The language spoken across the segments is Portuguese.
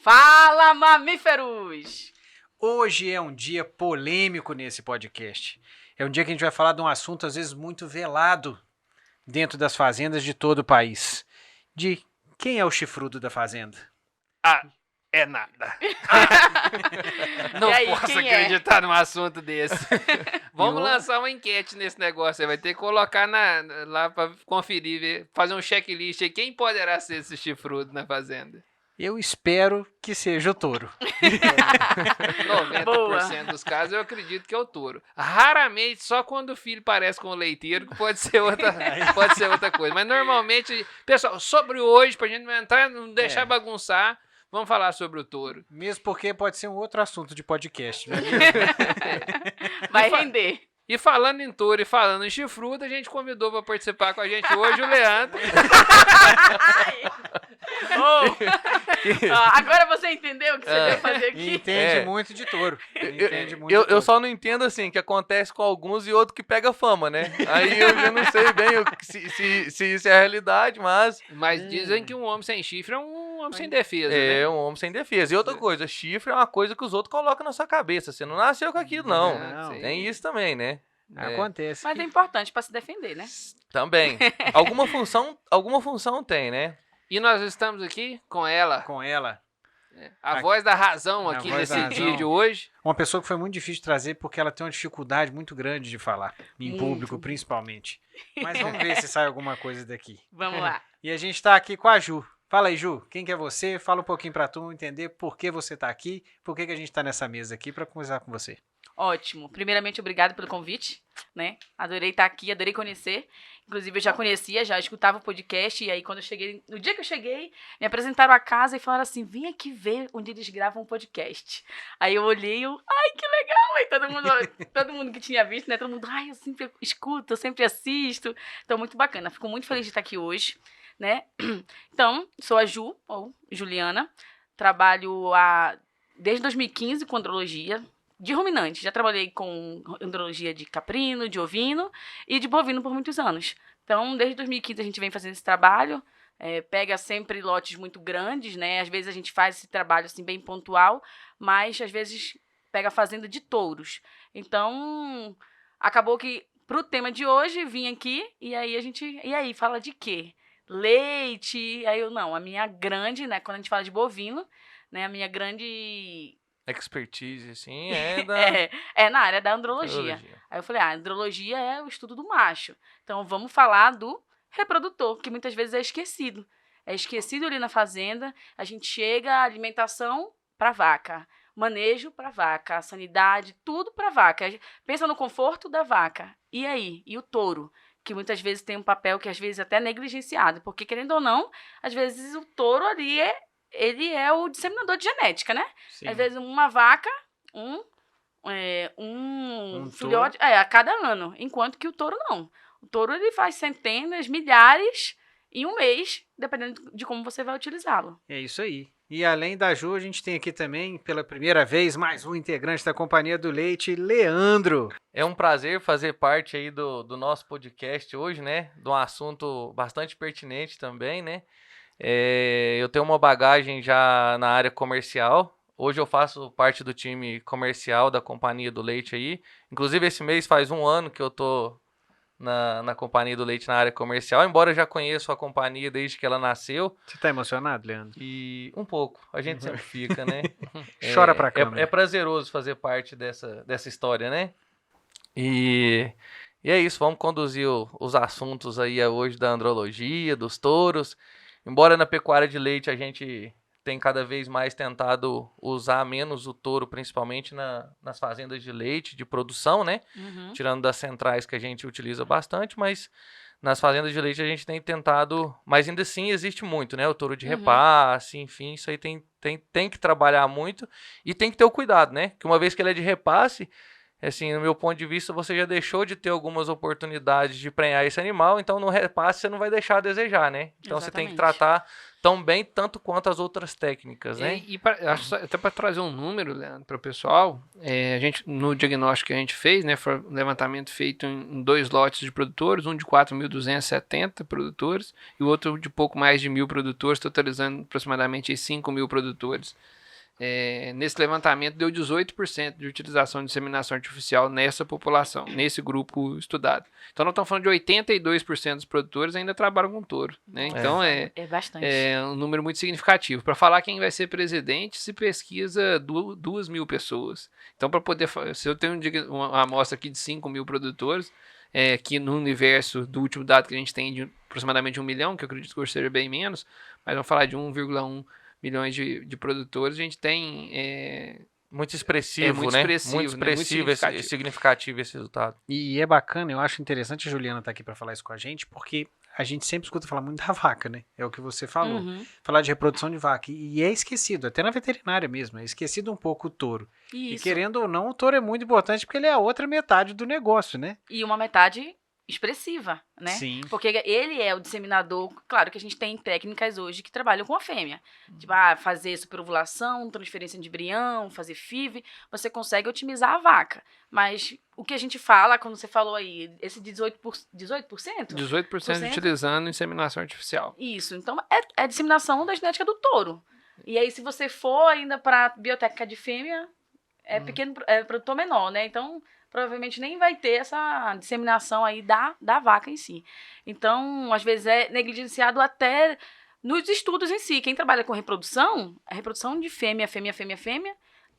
Fala, mamíferos! Hoje é um dia polêmico nesse podcast. É um dia que a gente vai falar de um assunto, às vezes, muito velado dentro das fazendas de todo o país. De quem é o chifrudo da fazenda? Ah, é nada. Não E aí, posso quem é? acreditar num assunto desse. Vamos lançar uma enquete nesse negócio. Aí vai ter que colocar lá pra conferir, fazer um checklist aí. Quem poderá ser esse chifrudo na fazenda? Eu espero que seja o touro. 90% Boa. dos casos eu acredito que é o touro. Raramente, só quando o filho parece com o leiteiro, que pode ser outra coisa. Mas normalmente, pessoal, sobre hoje, pra gente não entrar, não deixar bagunçar, vamos falar sobre o touro. Mesmo porque pode ser um outro assunto de podcast, né? Vai render. E falando em touro e falando em chifrudo, a gente convidou para participar com a gente hoje o Leandro. Agora você entendeu o que você veio fazer E aqui? entende muito de touro. Entende muito de Eu touro. só não entendo assim, que acontece com alguns e outro que pega fama, né? Aí eu já não sei bem se isso é a realidade, mas Mas dizem que um homem sem chifre é um homem sem defesa, né? é um homem sem defesa. E outra coisa, chifre é uma coisa que os outros colocam na sua cabeça. Você não nasceu com aquilo, não. Não. Tem isso também, né? Acontece. Mas é importante pra se defender, né? Também. Alguma função tem, né? E nós estamos aqui com ela, Com ela, a voz da razão A aqui voz nesse da dia razão. de hoje. uma pessoa que foi muito difícil de trazer porque ela tem uma dificuldade muito grande de falar, em Muito. público principalmente. Mas vamos ver se sai alguma coisa daqui. Vamos lá. E a gente tá aqui com a Ju. Fala aí, Ju, quem que é você? Fala um pouquinho pra tu entender por que você tá aqui, por que a gente tá nessa mesa aqui pra conversar com você. Ótimo. Primeiramente, obrigado pelo convite, né? Adorei estar aqui, adorei conhecer. Inclusive, eu já conhecia, já escutava o podcast. E aí, quando eu cheguei, no dia que eu cheguei, me apresentaram a casa e falaram assim: vem aqui ver onde eles gravam um podcast. Aí eu olhei e ai, que legal! Aí todo mundo que tinha visto, né? Todo mundo, ai, eu sempre escuto, eu sempre assisto. Então, muito bacana. Fico muito feliz de estar aqui hoje, né? Então, sou a Ju, ou Juliana. Trabalho desde 2015 com andrologia. De ruminante, já trabalhei com andrologia de caprino, de ovino e de bovino por muitos anos. Então, desde 2015 a gente vem fazendo esse trabalho, pega sempre lotes muito grandes, né? Às vezes a gente faz esse trabalho assim bem pontual, mas às vezes pega a fazenda de touros. Então, acabou que pro tema de hoje vim aqui e aí fala de quê? Leite, aí a minha grande, né, quando a gente fala de bovino, né, a minha grande Expertise, assim, é da é na área da andrologia. biologia. Aí eu falei, andrologia é o estudo do macho. Então vamos falar do reprodutor, que muitas vezes é esquecido. É esquecido ali na fazenda, a gente chega, alimentação para vaca, manejo para vaca, sanidade, tudo para vaca. Pensa no conforto da vaca. E aí? E o touro? Que muitas vezes tem um papel que às vezes até é negligenciado, porque querendo ou não, às vezes o touro ali ele é o disseminador de genética, né? Sim. Às vezes uma vaca, um filhote a cada ano, enquanto que o touro não. O touro ele faz centenas, milhares em um mês, dependendo de como você vai utilizá-lo. É isso aí. E além da Ju, a gente tem aqui também, pela primeira vez, mais um integrante da Companhia do Leite, Leandro. É um prazer fazer parte aí do nosso podcast hoje, né? De um assunto bastante pertinente também, né? Eu tenho uma bagagem já na área comercial. Hoje eu faço parte do time comercial da Companhia do Leite aí. Inclusive, esse mês faz um ano que eu tô na Companhia do Leite na área comercial, embora eu já conheço a companhia desde que ela nasceu. Você tá emocionado, Leandro? E um pouco, a gente sempre fica, né? Chora pra câmera. É prazeroso fazer parte dessa história, né? E é isso, vamos conduzir os assuntos aí hoje da andrologia, dos touros. Embora na pecuária de leite a gente tem cada vez mais tentado usar menos o touro, principalmente nas fazendas de leite, de produção, né? Uhum. Tirando das centrais que a gente utiliza bastante, mas nas fazendas de leite a gente tem tentado, mas ainda assim existe muito, né? O touro de repasse, enfim, isso aí tem que trabalhar muito e tem que ter o cuidado, né? Que uma vez que ele é de repasse, assim, no meu ponto de vista, você já deixou de ter algumas oportunidades de prenhar esse animal, então no repasse você não vai deixar a desejar, né? Então você tem que Exatamente. tratar tão bem tanto quanto as outras técnicas, né? Até para trazer um número, Leandro, para o pessoal, a gente, no diagnóstico que a gente fez, né, foi um levantamento feito em 2 lotes de produtores, um de 4.270 produtores e o outro de pouco mais de 1.000 produtores, totalizando aproximadamente 5.000 produtores. Nesse levantamento deu 18% de utilização de inseminação artificial nessa população, nesse grupo estudado. Então nós estamos falando de 82% dos produtores ainda trabalham com touro, né? Então É bastante. é um número muito significativo. Para falar quem vai ser presidente, se pesquisa 2.000 pessoas. Então, para poder, se eu tenho uma amostra aqui de 5.000 produtores, que no universo do último dado que a gente tem de aproximadamente 1 milhão, que eu acredito que hoje seja bem menos, mas vamos falar de 1,1 milhões de produtores, a gente tem Muito expressivo, muito né? expressivo, Muito né? Muito expressivo, significativo esse resultado. E é bacana, eu acho interessante a Juliana estar aqui para falar isso com a gente, porque a gente sempre escuta falar muito da vaca, né? É o que você falou. Uhum. Falar de reprodução de vaca. E é esquecido, até na veterinária mesmo, é esquecido um pouco o touro. E Isso. querendo ou não, o touro é muito importante porque ele é a outra metade do negócio, né? E uma metade expressiva, né? Sim. Porque ele é o disseminador. Claro que a gente tem técnicas hoje que trabalham com a fêmea. Tipo, fazer superovulação, transferência de embrião, fazer FIV. Você consegue otimizar a vaca. Mas o que a gente fala, quando você falou aí, esse 18%? 18% utilizando inseminação artificial. Isso. Então, é a disseminação da genética do touro. E aí, se você for ainda para biotécnica de fêmea, é produtor menor, né? Então, provavelmente nem vai ter essa disseminação aí da vaca em si. Então, às vezes é negligenciado até nos estudos em si. Quem trabalha com reprodução, a reprodução de fêmea,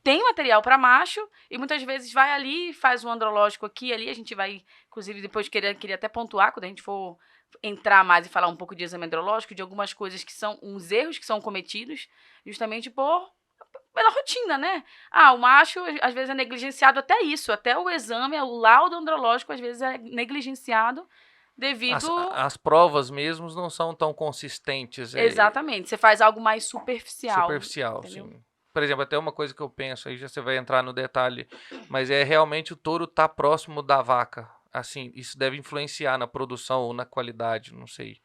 tem material para macho e muitas vezes vai ali, faz um andrológico aqui e ali. A gente vai, inclusive, depois queria até pontuar, quando a gente for entrar mais e falar um pouco de exame andrológico, de algumas coisas que são uns erros que são cometidos justamente pela rotina, né? O macho, às vezes, é negligenciado até isso. Até o exame, o laudo andrológico, às vezes, é negligenciado devido... As provas mesmo não são tão consistentes. Exatamente. Você faz algo mais superficial. Entendeu? Sim. Por exemplo, até uma coisa que eu penso, aí já você vai entrar no detalhe, mas é realmente o touro tá próximo da vaca. Assim, isso deve influenciar na produção ou na qualidade, não sei.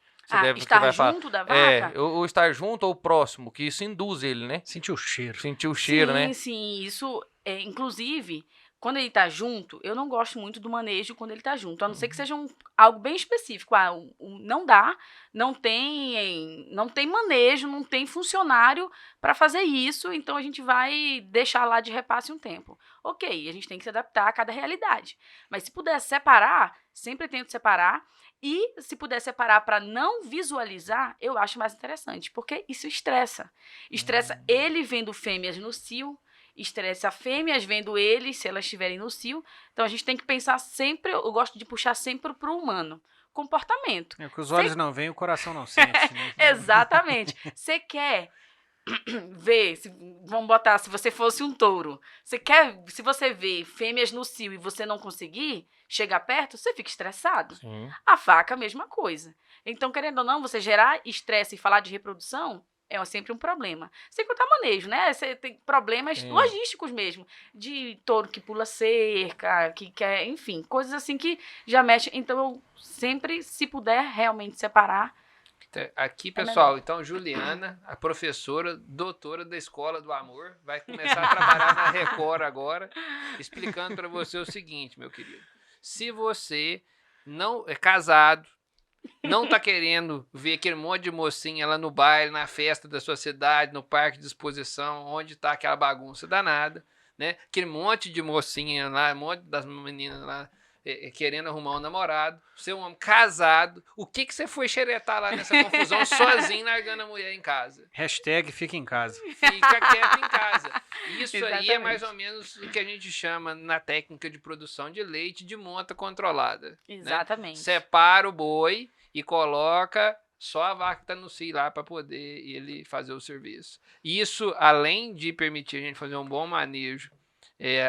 Estar junto da vaca? Ou estar junto ou próximo, que isso induz ele, né? Sentir o cheiro. Sentir o cheiro, né? Sim. Isso, inclusive, quando ele tá junto, eu não gosto muito do manejo quando ele tá junto. A não ser que seja algo bem específico. Não dá, não tem manejo, não tem funcionário para fazer isso, então a gente vai deixar lá de repasse um tempo. Ok, a gente tem que se adaptar a cada realidade. Mas se puder separar, sempre tento separar. E se puder separar para não visualizar, eu acho mais interessante, porque isso estressa. Estressa ele vendo fêmeas no cio, estressa fêmeas vendo ele, se elas estiverem no cio. Então a gente tem que pensar sempre, eu gosto de puxar sempre para o humano. Comportamento. É que os olhos não veem, o coração não sente. Né? Exatamente. Você quer ver, vamos botar, se você fosse um touro, se você vê fêmeas no cio e você não conseguir chegar perto, você fica estressado. Sim. A vaca, a mesma coisa. Então, querendo ou não, você gerar estresse e falar de reprodução é sempre um problema. Sem contar manejo, né? Você tem problemas logísticos mesmo, de touro que pula cerca, que quer, enfim, coisas assim que já mexem. Então, eu sempre, se puder realmente separar. Aqui, pessoal, então Juliana, a professora, doutora da Escola do Amor, vai começar a trabalhar na Record agora, explicando para você o seguinte, meu querido. Se você não é casado, não tá querendo ver aquele monte de mocinha lá no baile, na festa da sua cidade, no parque de exposição, onde tá aquela bagunça danada, né? Aquele monte de mocinha lá, um monte das meninas lá, querendo arrumar um namorado, ser um homem casado, o que você foi xeretar lá nessa confusão sozinho, largando a mulher em casa? Hashtag fica em casa. Fica quieto em casa. Isso Exatamente. aí é mais ou menos o que a gente chama na técnica de produção de leite de monta controlada. Exatamente. Né? Separa o boi e coloca só a vaca que está no cio lá para poder ele fazer o serviço. Isso, além de permitir a gente fazer um bom manejo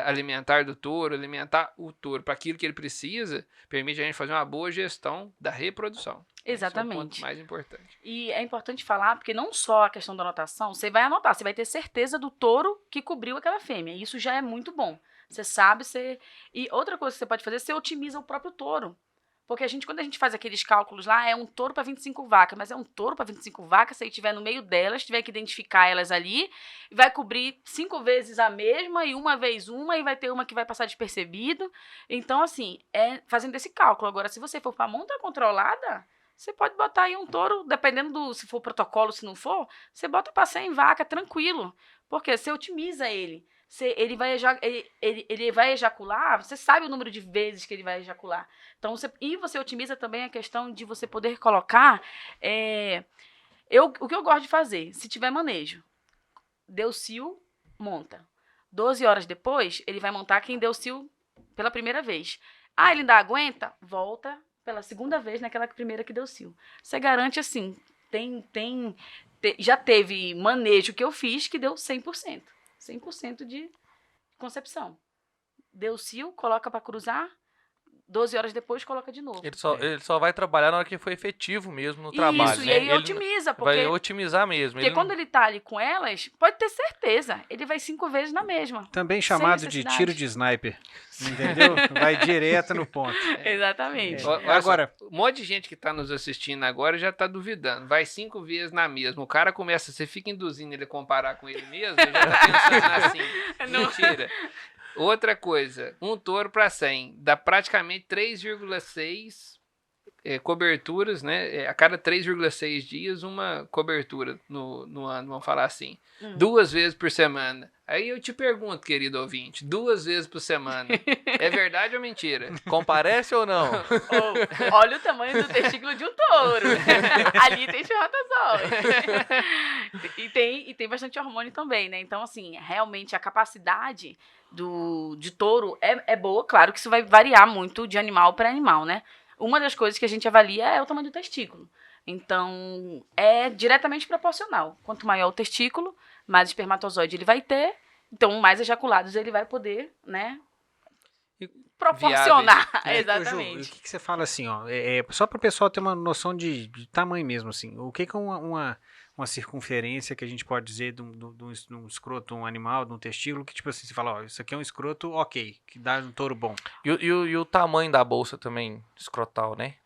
alimentar do touro, alimentar o touro para aquilo que ele precisa, permite a gente fazer uma boa gestão da reprodução. Exatamente. Esse é o ponto mais importante. E é importante falar, porque não só a questão da anotação, você vai anotar, você vai ter certeza do touro que cobriu aquela fêmea. Isso já é muito bom. Você sabe, E outra coisa que você pode fazer, você otimiza o próprio touro. Porque quando a gente faz aqueles cálculos lá, é um touro para 25 vacas, mas é um touro para 25 vacas, se ele estiver no meio delas, tiver que identificar elas ali, vai cobrir 5 vezes a mesma e uma vez uma, e vai ter uma que vai passar despercebido. Então, assim, fazendo esse cálculo. Agora, se você for para monta controlada, você pode botar aí um touro, dependendo se for protocolo, se não for, você bota para 100 vacas, tranquilo. Porque você otimiza ele. Ele vai ejacular, você sabe o número de vezes que ele vai ejacular. Então, você otimiza também a questão de você poder colocar. O que eu gosto de fazer, se tiver manejo, deu cio, monta. 12 horas depois, ele vai montar quem deu cio pela primeira vez. Ele ainda aguenta? Volta pela segunda vez naquela primeira que deu cio. Você garante assim, já teve manejo que eu fiz que deu 100%. 100% de concepção. Deu cio, coloca para cruzar, 12 horas depois coloca de novo. Ele só vai trabalhar na hora que for efetivo mesmo no trabalho. Isso, né? e aí Ele otimiza. Porque, vai otimizar mesmo. Porque quando ele tá ali com elas, pode ter certeza, ele vai 5 vezes na mesma. Também chamado de tiro de sniper. Entendeu? Vai direto no ponto. Exatamente. Agora, um monte de gente que tá nos assistindo agora já tá duvidando. Vai 5 vezes na mesma. O cara começa, você fica induzindo ele a comparar com ele mesmo, ele já tá pensando assim. Mentira. Outra coisa, um touro para 100 dá praticamente 3,6 coberturas, né? A cada 3,6 dias, uma cobertura no ano, vamos falar assim. 2 vezes por semana. Aí eu te pergunto, querido ouvinte, 2 vezes por semana, é verdade ou mentira? Comparece ou não? Olha o tamanho do testículo de um touro. Ali tem espermatozoide. E tem bastante hormônio também, né? Então, assim, realmente a capacidade de touro é boa. Claro que isso vai variar muito de animal para animal, né? Uma das coisas que a gente avalia é o tamanho do testículo. Então, é diretamente proporcional. Quanto maior o testículo, mais espermatozoide ele vai ter. Então, mais ejaculados ele vai poder, né? Proporcionar. Exatamente. Ju, o que você fala assim, ó? Só para o pessoal ter uma noção de tamanho mesmo, assim. O que é uma circunferência que a gente pode dizer de um escroto, um animal, de um testículo, que tipo assim, você fala, ó, isso aqui é um escroto, ok, que dá um touro bom. E o tamanho da bolsa também, escrotal, né?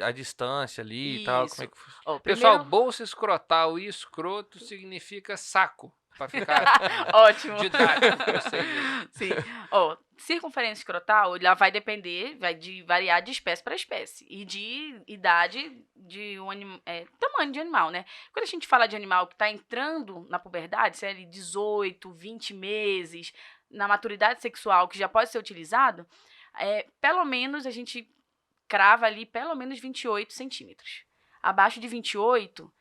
A distância ali e tal, como é que funciona? Pessoal, bolsa escrotal e escroto significa saco. Pra ficar ótimo. Didático pra vocês. Sim. Circunferência escrotal, ela vai depender, variar de espécie para espécie e de idade de tamanho de animal, né? Quando a gente fala de animal que está entrando na puberdade, se é 18, 20 meses, na maturidade sexual, que já pode ser utilizado, pelo menos a gente crava ali pelo menos 28 centímetros. Abaixo de 28,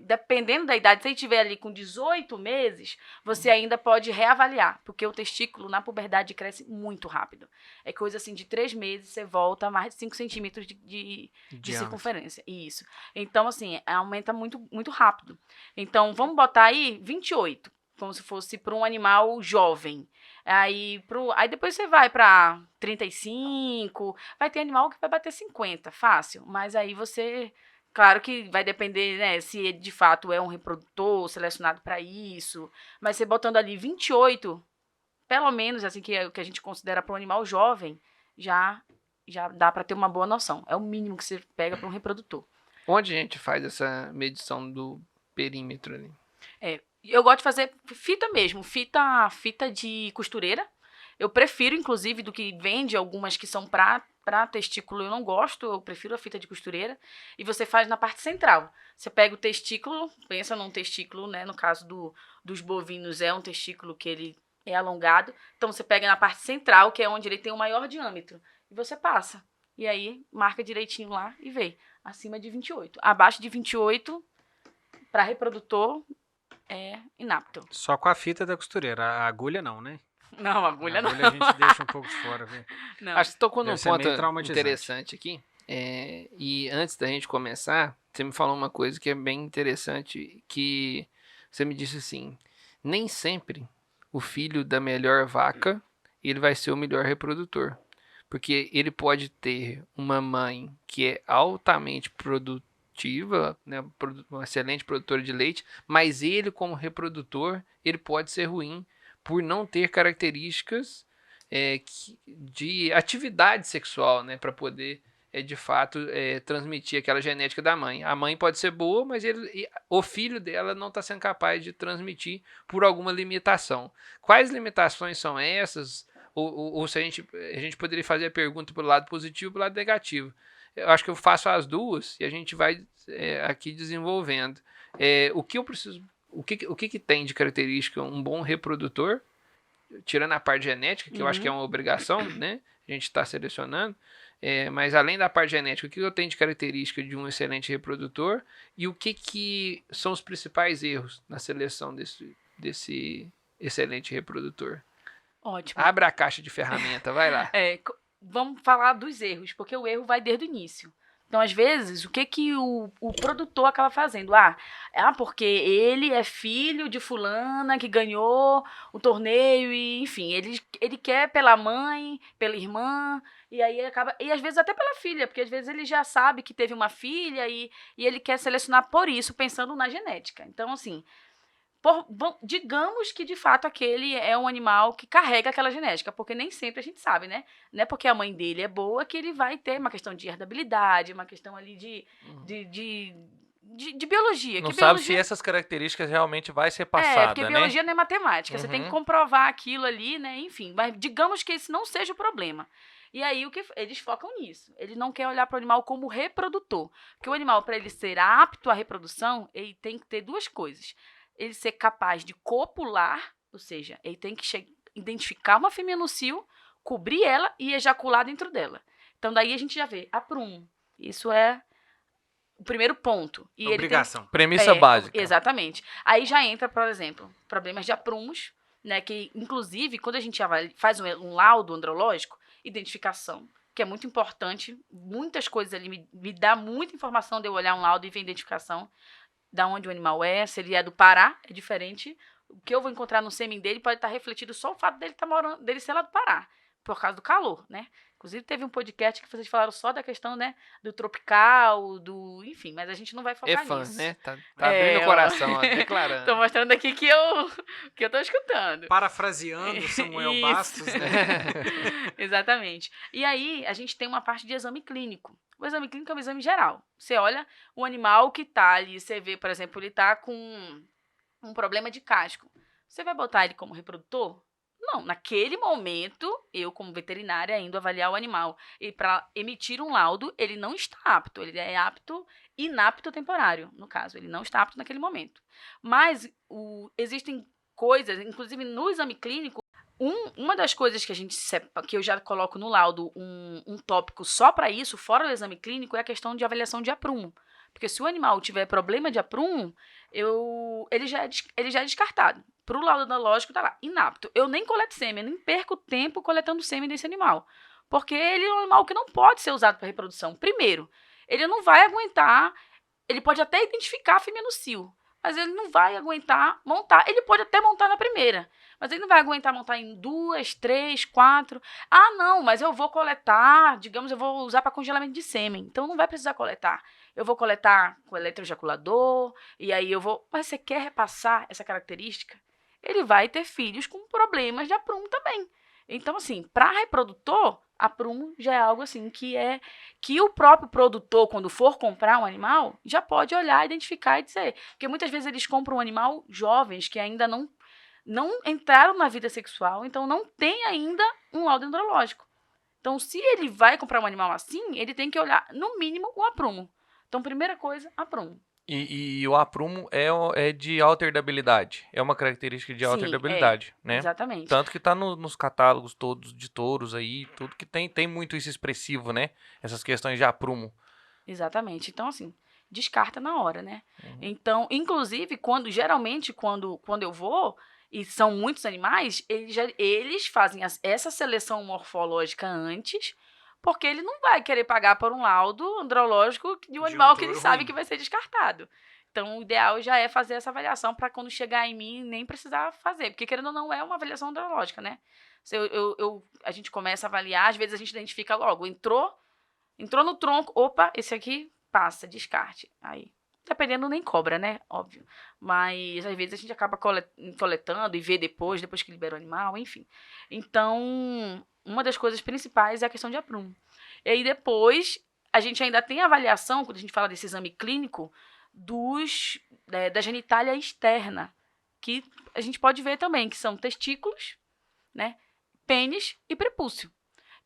dependendo da idade, se ele estiver ali com 18 meses, você ainda pode reavaliar, porque o testículo na puberdade cresce muito rápido. É coisa assim, de 3 meses você volta a mais de 5 centímetros de circunferência. Isso. Então, assim, aumenta muito, muito rápido. Então, vamos botar aí 28, como se fosse para um animal jovem. Aí depois você vai para 35, vai ter animal que vai bater 50, fácil. Mas aí você... Claro que vai depender, né, se ele de fato é um reprodutor selecionado para isso, mas você botando ali 28, pelo menos, assim, que é o que a gente considera para um animal jovem, já dá para ter uma boa noção. É o mínimo que você pega para um reprodutor. Onde a gente faz essa medição do perímetro ali? Eu gosto de fazer fita mesmo, fita de costureira. Eu prefiro, inclusive, do que vende algumas que são para testículo, eu não gosto, eu prefiro a fita de costureira. E você faz na parte central. Você pega o testículo, pensa num testículo, né? No caso dos bovinos, é um testículo que ele é alongado. Então, você pega na parte central, que é onde ele tem o maior diâmetro. E você passa. E aí, marca direitinho lá e vê. Acima de 28. Abaixo de 28, para reprodutor, é inapto. Só com a fita da costureira. A agulha não, né? Não, agulha não. A gente deixa um pouco de fora. Viu? Não. Acho que você tocou num ponto traumatizante. interessante aqui. E antes da gente começar, você me falou uma coisa que é bem interessante, que você me disse assim, nem sempre o filho da melhor vaca, ele vai ser o melhor reprodutor. Porque ele pode ter uma mãe que é altamente produtiva, né, uma excelente produtora de leite, mas ele, como reprodutor, ele pode ser ruim por não ter características de atividade sexual, né, para poder, de fato, transmitir aquela genética da mãe. A mãe pode ser boa, mas o filho dela não está sendo capaz de transmitir por alguma limitação. Quais limitações são essas? Ou se a gente poderia fazer a pergunta pelo lado positivo e pelo lado negativo. Eu acho que eu faço as duas e a gente vai aqui desenvolvendo. O que eu preciso, o que tem de característica um bom reprodutor, tirando a parte genética, que eu acho que é uma obrigação, né? A gente está selecionando. Mas além da parte genética, o que eu tenho de característica de um excelente reprodutor e o que são os principais erros na seleção desse excelente reprodutor? Ótimo. Abre a caixa de ferramenta, vai lá. Vamos falar dos erros, porque o erro vai desde o início. Então, às vezes, o que o produtor acaba fazendo? Porque ele é filho de fulana que ganhou o torneio e, enfim, ele quer pela mãe, pela irmã, e aí acaba... E às vezes até pela filha, porque às vezes ele já sabe que teve uma filha e ele quer selecionar por isso, pensando na genética. Então, assim... digamos que, de fato, aquele é um animal que carrega aquela genética, porque nem sempre a gente sabe, né? Não é porque a mãe dele é boa que ele vai ter uma questão de herdabilidade, uma questão ali de biologia. Não que sabe biologia... se essas características realmente vai ser passada, porque né? biologia não é matemática, você tem que comprovar aquilo ali, né? Enfim, mas digamos que esse não seja o problema. E aí, eles focam nisso. Eles não querem olhar para o animal como reprodutor. Porque o animal, para ele ser apto à reprodução, ele tem que ter duas coisas. Ele ser capaz de copular, ou seja, ele tem que identificar uma fêmea no cio, cobrir ela e ejacular dentro dela. Então, daí a gente já vê aprumo. Isso é o primeiro ponto. E obrigação. Premissa básica. Exatamente. Aí já entra, por exemplo, problemas de aprumos, né? Que, inclusive, quando a gente faz um laudo andrológico, identificação, que é muito importante. Muitas coisas ali me dá muita informação de eu olhar um laudo e ver identificação. Da onde o animal se ele é do Pará, é diferente. O que eu vou encontrar no sêmen dele pode estar refletido só o fato dele ser lá do Pará, por causa do calor, né? Inclusive, teve um podcast que vocês falaram só da questão, né, do tropical, enfim, mas a gente não vai focar nisso. Né? Tá abrindo o coração, declarando. Tô mostrando aqui que eu tô escutando. Parafraseando Samuel Bastos, né? Exatamente. E aí, a gente tem uma parte de exame clínico. O exame clínico é um exame geral. Você olha o animal que tá ali, você vê, por exemplo, ele tá com um problema de casco. Você vai botar ele como reprodutor? Não, naquele momento, eu como veterinária indo avaliar o animal. E para emitir um laudo, ele não está apto. Ele é inapto temporário, no caso. Ele não está apto naquele momento. Mas existem coisas, inclusive no exame clínico, uma das coisas que eu já coloco no laudo, um tópico só para isso, fora do exame clínico, é a questão de avaliação de aprumo. Porque se o animal tiver problema de aprumo, ele já é descartado. Para o laudo analógico, tá lá, inapto. Eu nem coleto sêmen, eu nem perco tempo coletando sêmen desse animal. Porque ele é um animal que não pode ser usado para reprodução. Primeiro, ele não vai aguentar, ele pode até identificar a fêmea no cio, mas ele não vai aguentar montar. Ele pode até montar na primeira, mas ele não vai aguentar montar em 2, 3, 4. Não, mas eu vou coletar, digamos, eu vou usar para congelamento de sêmen. Então não vai precisar coletar. Eu vou coletar com eletroejaculador, e aí eu vou... Mas você quer repassar essa característica? Ele vai ter filhos com problemas de aprumo também. Então, assim, para reprodutor, aprumo já é algo assim que o próprio produtor, quando for comprar um animal, já pode olhar, identificar e dizer. Porque muitas vezes eles compram um animal jovens que ainda não entraram na vida sexual, então não tem ainda um laudo andrológico. Então, se ele vai comprar um animal assim, ele tem que olhar, no mínimo, o aprumo. Então, primeira coisa, aprumo. E o aprumo é de alta herdabilidade. É uma característica de alta herdabilidade, né? Exatamente. Tanto que tá nos catálogos todos de touros aí, tudo que tem muito isso expressivo, né? Essas questões de aprumo. Exatamente. Então, assim, descarta na hora, né? Então, inclusive, geralmente, quando eu vou, e são muitos animais, eles fazem essa seleção morfológica antes, porque ele não vai querer pagar por um laudo andrológico de um animal que ele sabe que vai ser descartado. Então, o ideal já é fazer essa avaliação para quando chegar em mim nem precisar fazer. Porque, querendo ou não, é uma avaliação andrológica, né? A gente começa a avaliar, às vezes a gente identifica logo. Entrou no tronco, opa, esse aqui passa, descarte. Aí, dependendo, nem cobra, né? Óbvio. Mas, às vezes, a gente acaba coletando e vê depois que libera o animal, enfim. Então, uma das coisas principais é a questão de aprumo. E aí, depois, a gente ainda tem a avaliação, quando a gente fala desse exame clínico, da genitália externa, que a gente pode ver também, que são testículos, né, pênis e prepúcio.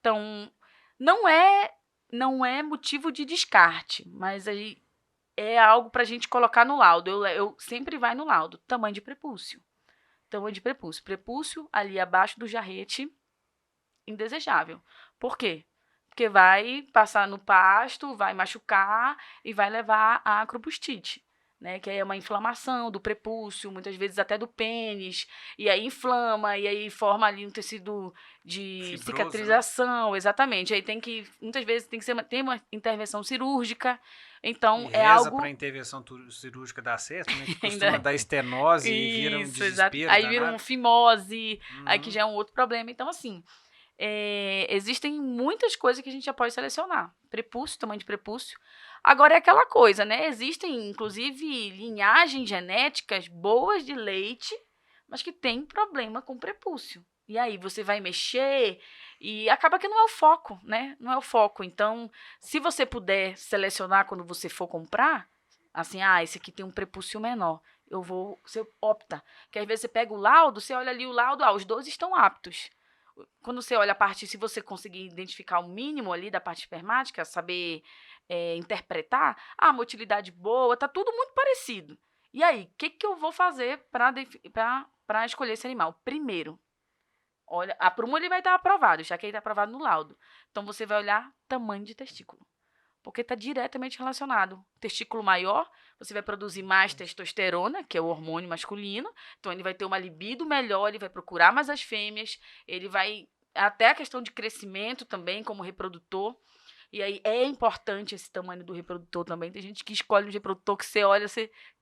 Então, não é motivo de descarte, mas aí é algo para a gente colocar no laudo. Eu sempre vai no laudo. Tamanho de prepúcio. Prepúcio ali abaixo do jarrete, indesejável. Por quê? Porque vai passar no pasto, vai machucar e vai levar a acropustite, né? Que aí é uma inflamação do prepúcio, muitas vezes até do pênis, e aí inflama, e aí forma ali um tecido de Fibroso, cicatrização, exatamente. Aí muitas vezes tem uma intervenção cirúrgica, então E é reza algo... para a intervenção cirúrgica dar certo, né? Que Ainda- costuma dar estenose e vira um Isso, exato. desespero Aí vira danado. um fimose, aí que Uhum. já é um outro problema. Então, assim, existem muitas coisas que a gente já pode selecionar. Prepúcio, tamanho de prepúcio. Agora é aquela coisa, né? Existem, inclusive, linhagens genéticas boas de leite, mas que tem problema com prepúcio. E aí você vai mexer e acaba que não é o foco, né? Não é o foco. Então, se você puder selecionar quando você for comprar, assim, esse aqui tem um prepúcio menor, você opta. Que às vezes você pega o laudo, você olha ali o laudo, os 12 estão aptos. Quando você olha a parte, se você conseguir identificar o mínimo ali da parte espermática, saber interpretar, motilidade boa, tá tudo muito parecido. E aí, o que eu vou fazer para escolher esse animal? Primeiro, olha, a prumo ele vai estar aprovado, já que ele está aprovado no laudo. Então, você vai olhar tamanho de testículo, porque está diretamente relacionado. Testículo maior, você vai produzir mais testosterona, que é o hormônio masculino, então ele vai ter uma libido melhor, ele vai procurar mais as fêmeas, ele vai... Até a questão de crescimento também, como reprodutor. E aí é importante esse tamanho do reprodutor também. Tem gente que escolhe um reprodutor que você olha,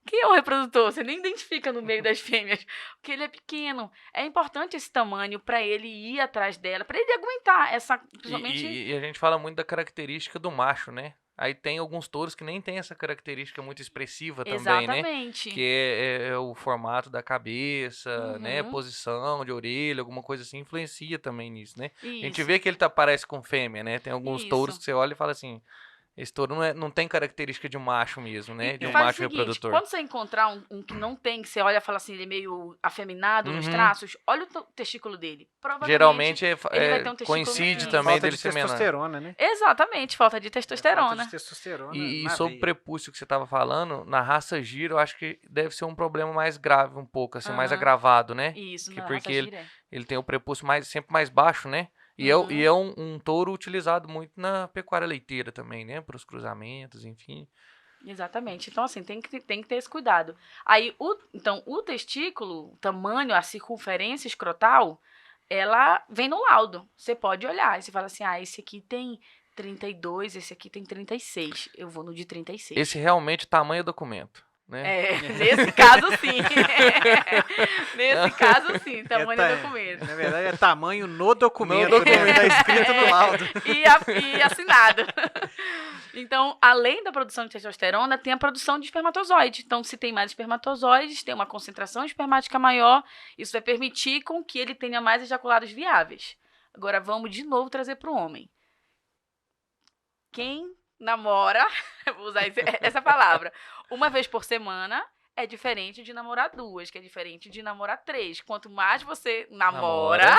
quem é o reprodutor? Você nem identifica no meio das fêmeas, porque ele é pequeno. É importante esse tamanho para ele ir atrás dela, para ele aguentar essa... Principalmente... E a gente fala muito da característica do macho, né? Aí tem alguns touros que nem tem essa característica muito expressiva também, né? Exatamente. Que é o formato da cabeça, né? Uhum. Posição de orelha, alguma coisa assim, influencia também nisso, né? A gente Isso. vê que ele parece com fêmea, né? Tem alguns touros Isso. que você olha e fala assim, esse touro não tem característica de macho mesmo, né? De E um faz o macho seguinte, reprodutor. quando você encontrar um que não tem, que você olha e fala assim, ele é meio afeminado nos Uhum. traços, olha o testículo dele. Provavelmente Geralmente ele vai ter um testículo coincide menor. também Falta dele de ser menor. testosterona, né? Exatamente, falta de Falta testosterona. de testosterona E na sobre o veia. prepúcio que você estava falando, na raça giro, eu acho que deve ser um problema mais grave um pouco, assim, mais Aham. agravado, né? Isso, Que na porque raça gira é. ele tem o prepúcio sempre mais baixo, né? E Uhum. é um touro utilizado muito na pecuária leiteira também, né? Para os cruzamentos, enfim. Exatamente. Então, assim, tem que ter esse cuidado. Aí, o testículo, o tamanho, a circunferência escrotal, ela vem no laudo. Você pode olhar. E você fala assim, esse aqui tem 32, esse aqui tem 36. Eu vou no de 36. Esse realmente tamanho é documento, né? Nesse caso, sim. Nesse caso, sim. Tamanho ta- do documento. Na verdade, é tamanho no documento, No documento. né? Tá escrito no laudo. E assinado. Então, além da produção de testosterona, tem a produção de espermatozoide. Então, se tem mais espermatozoides, tem uma concentração espermática maior, isso vai permitir com que ele tenha mais ejaculados viáveis. Agora, vamos de novo trazer para o homem. Quem namora, vou usar essa palavra, uma vez por semana, é diferente de namorar 2, que é diferente de namorar 3. Quanto mais você namora.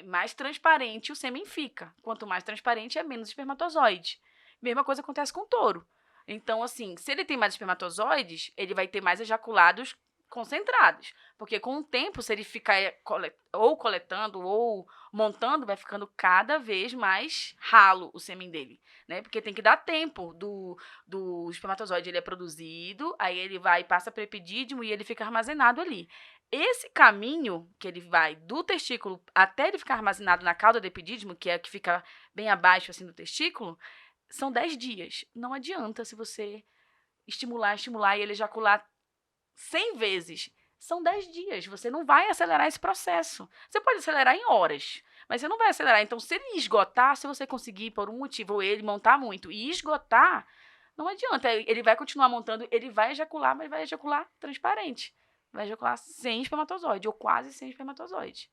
mais transparente o sêmen fica. Quanto mais transparente, é menos espermatozoide. Mesma coisa acontece com o touro. Então, assim, se ele tem mais espermatozoides, ele vai ter mais ejaculados concentrados. Porque com o tempo, se ele ficar ou coletando ou montando, vai ficando cada vez mais ralo o sêmen dele, né? Porque tem que dar tempo do espermatozoide, ele é produzido, aí ele vai, passa para o epidídimo e ele fica armazenado ali. Esse caminho que ele vai do testículo até ele ficar armazenado na cauda do epidídimo, que é a que fica bem abaixo assim do testículo, são 10 dias. Não adianta se você estimular e ele ejacular 100 vezes. São 10 dias. Você não vai acelerar esse processo. Você pode acelerar em horas, mas você não vai acelerar. Então, se ele esgotar, se você conseguir, por um motivo, ou ele montar muito e esgotar, não adianta. Ele vai continuar montando, ele vai ejacular, mas vai ejacular transparente. Vai ejacular sem espermatozoide, ou quase sem espermatozoide.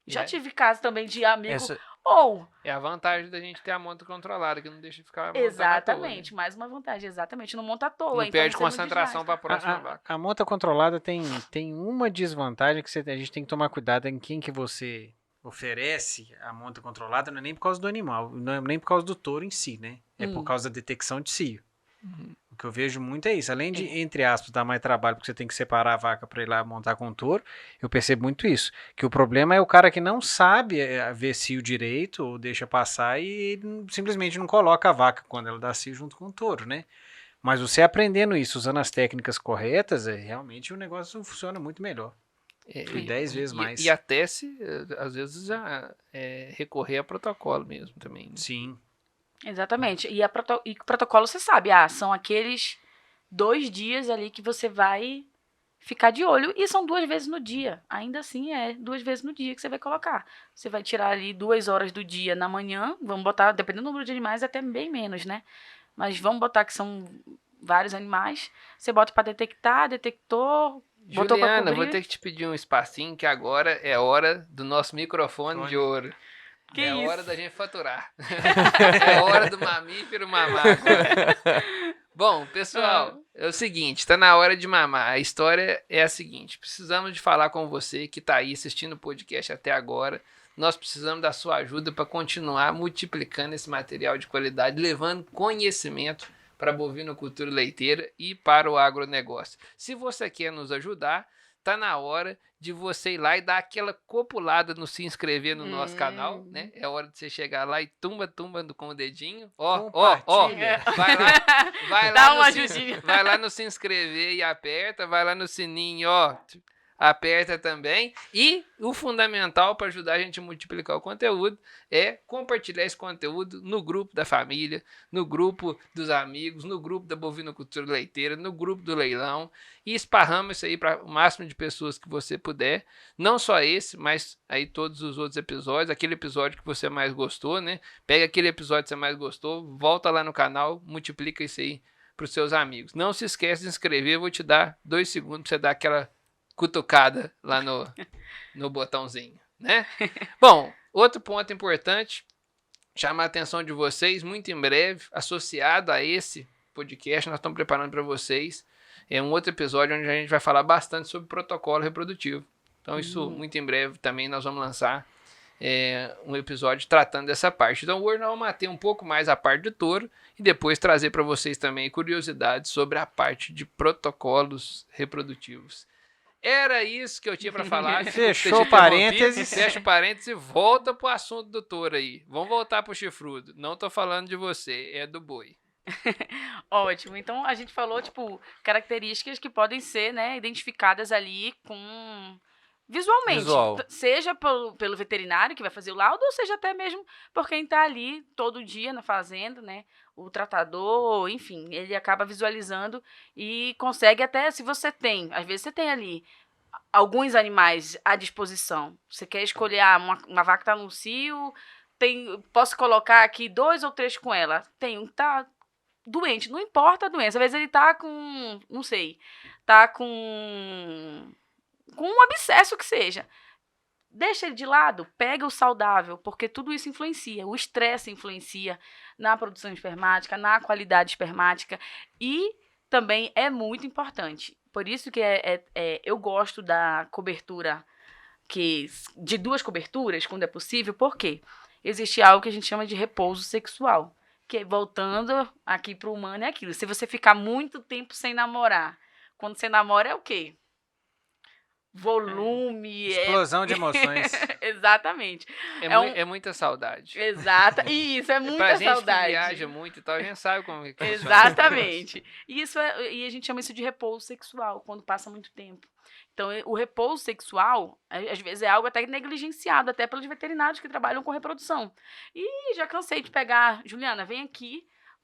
Já tive caso também de amigo... Ou... É a vantagem da gente ter a monta controlada, que não deixa ficar montando Exatamente, à toa, né? mais uma vantagem, exatamente. Não monta à toa. Não então perde você não concentração para a desgasta. próxima vaca. A monta controlada tem uma desvantagem que a gente tem que tomar cuidado em quem que você oferece a monta controlada, não é nem por causa do animal, não é nem por causa do touro em si, né? É por causa da detecção de cio. O que eu vejo muito é isso. Além de, entre aspas, dar mais trabalho porque você tem que separar a vaca para ir lá montar com o touro, eu percebo muito isso. Que o problema é o cara que não sabe ver cio direito ou deixa passar e simplesmente não coloca a vaca quando ela dá cio junto com o touro, né? Mas você aprendendo isso, usando as técnicas corretas, realmente o negócio funciona muito melhor. E 10 vezes mais. E até se, às vezes, recorrer a protocolo mesmo também. Né? Sim. Exatamente. E o protocolo, você sabe, são aqueles 2 dias ali que você vai ficar de olho. E são 2 vezes no dia. Ainda assim, 2 vezes no dia que você vai colocar. Você vai tirar ali 2 horas do dia na manhã. Vamos botar, dependendo do número de animais, até bem menos, né? Mas vamos botar que são vários animais. Você bota para detectar, detector... Juliana, vou ter que te pedir um espacinho, que agora é hora do nosso microfone de ouro. É hora da gente faturar. É hora do mamífero mamar agora. Bom, pessoal, é o seguinte, tá na hora de mamar. A história é a seguinte, precisamos de falar com você que tá aí assistindo o podcast até agora. Nós precisamos da sua ajuda para continuar multiplicando esse material de qualidade, levando conhecimento para a bovinocultura leiteira e para o agronegócio. Se você quer nos ajudar, tá na hora de você ir lá e dar aquela copulada no se inscrever no nosso canal, né? É hora de você chegar lá e tumba com o dedinho. Ó, Dá uma ajudinha. Vai lá no se inscrever e aperta, vai lá no sininho, ó. Aperta também. E o fundamental para ajudar a gente a multiplicar o conteúdo é compartilhar esse conteúdo no grupo da família, no grupo dos amigos, no grupo da bovinocultura leiteira, no grupo do leilão. E esparrama isso aí para o máximo de pessoas que você puder. Não só esse, mas aí todos os outros episódios. Aquele episódio que você mais gostou, né? Pega aquele episódio que você mais gostou, volta lá no canal, multiplica isso aí para os seus amigos. Não se esquece de inscrever. Eu vou te dar 2 segundos para você dar aquela cutucada lá no botãozinho, né? Bom, outro ponto importante, chamar a atenção de vocês, muito em breve, associado a esse podcast, nós estamos preparando para vocês um outro episódio onde a gente vai falar bastante sobre protocolo reprodutivo. Então isso, muito em breve, também nós vamos lançar um episódio tratando dessa parte. Então hoje nós vamos bater um pouco mais a parte do touro e depois trazer para vocês também curiosidades sobre a parte de protocolos reprodutivos. Era isso que eu tinha para falar. Fechou parênteses. Fecha o parênteses e volta pro assunto do touro aí. Vamos voltar pro chifrudo. Não tô falando de você, é do boi. Ótimo. Então, a gente falou, características que podem ser, né, identificadas ali com... visualmente. Seja pelo veterinário que vai fazer o laudo, ou seja até mesmo por quem está ali todo dia na fazenda, né? O tratador, enfim, ele acaba visualizando e consegue até, se você tem, às vezes você tem ali alguns animais à disposição. Você quer escolher, uma vaca está no cio, posso colocar aqui 2 ou 3 com ela. Tem um que está doente, não importa a doença. Às vezes ele está com, não sei, está com um abscesso que seja. Deixa ele de lado, pega o saudável, porque tudo isso influencia. O estresse influencia na produção espermática, na qualidade espermática e também é muito importante. Por isso que eu gosto da cobertura, de 2 coberturas, quando é possível, porque existe algo que a gente chama de repouso sexual, que voltando aqui para o humano é aquilo. Se você ficar muito tempo sem namorar, quando você namora é o quê? Volume. Explosão de emoções. Exatamente. É muita saudade. Exato. Isso, é muita saudade. Pra gente que viaja muito e tal, a gente sabe como é que exatamente. E a gente chama isso de repouso sexual, quando passa muito tempo. Então, o repouso sexual, às vezes, é algo até negligenciado, até pelos veterinários que trabalham com reprodução. E já cansei de pegar, Juliana, vem aqui,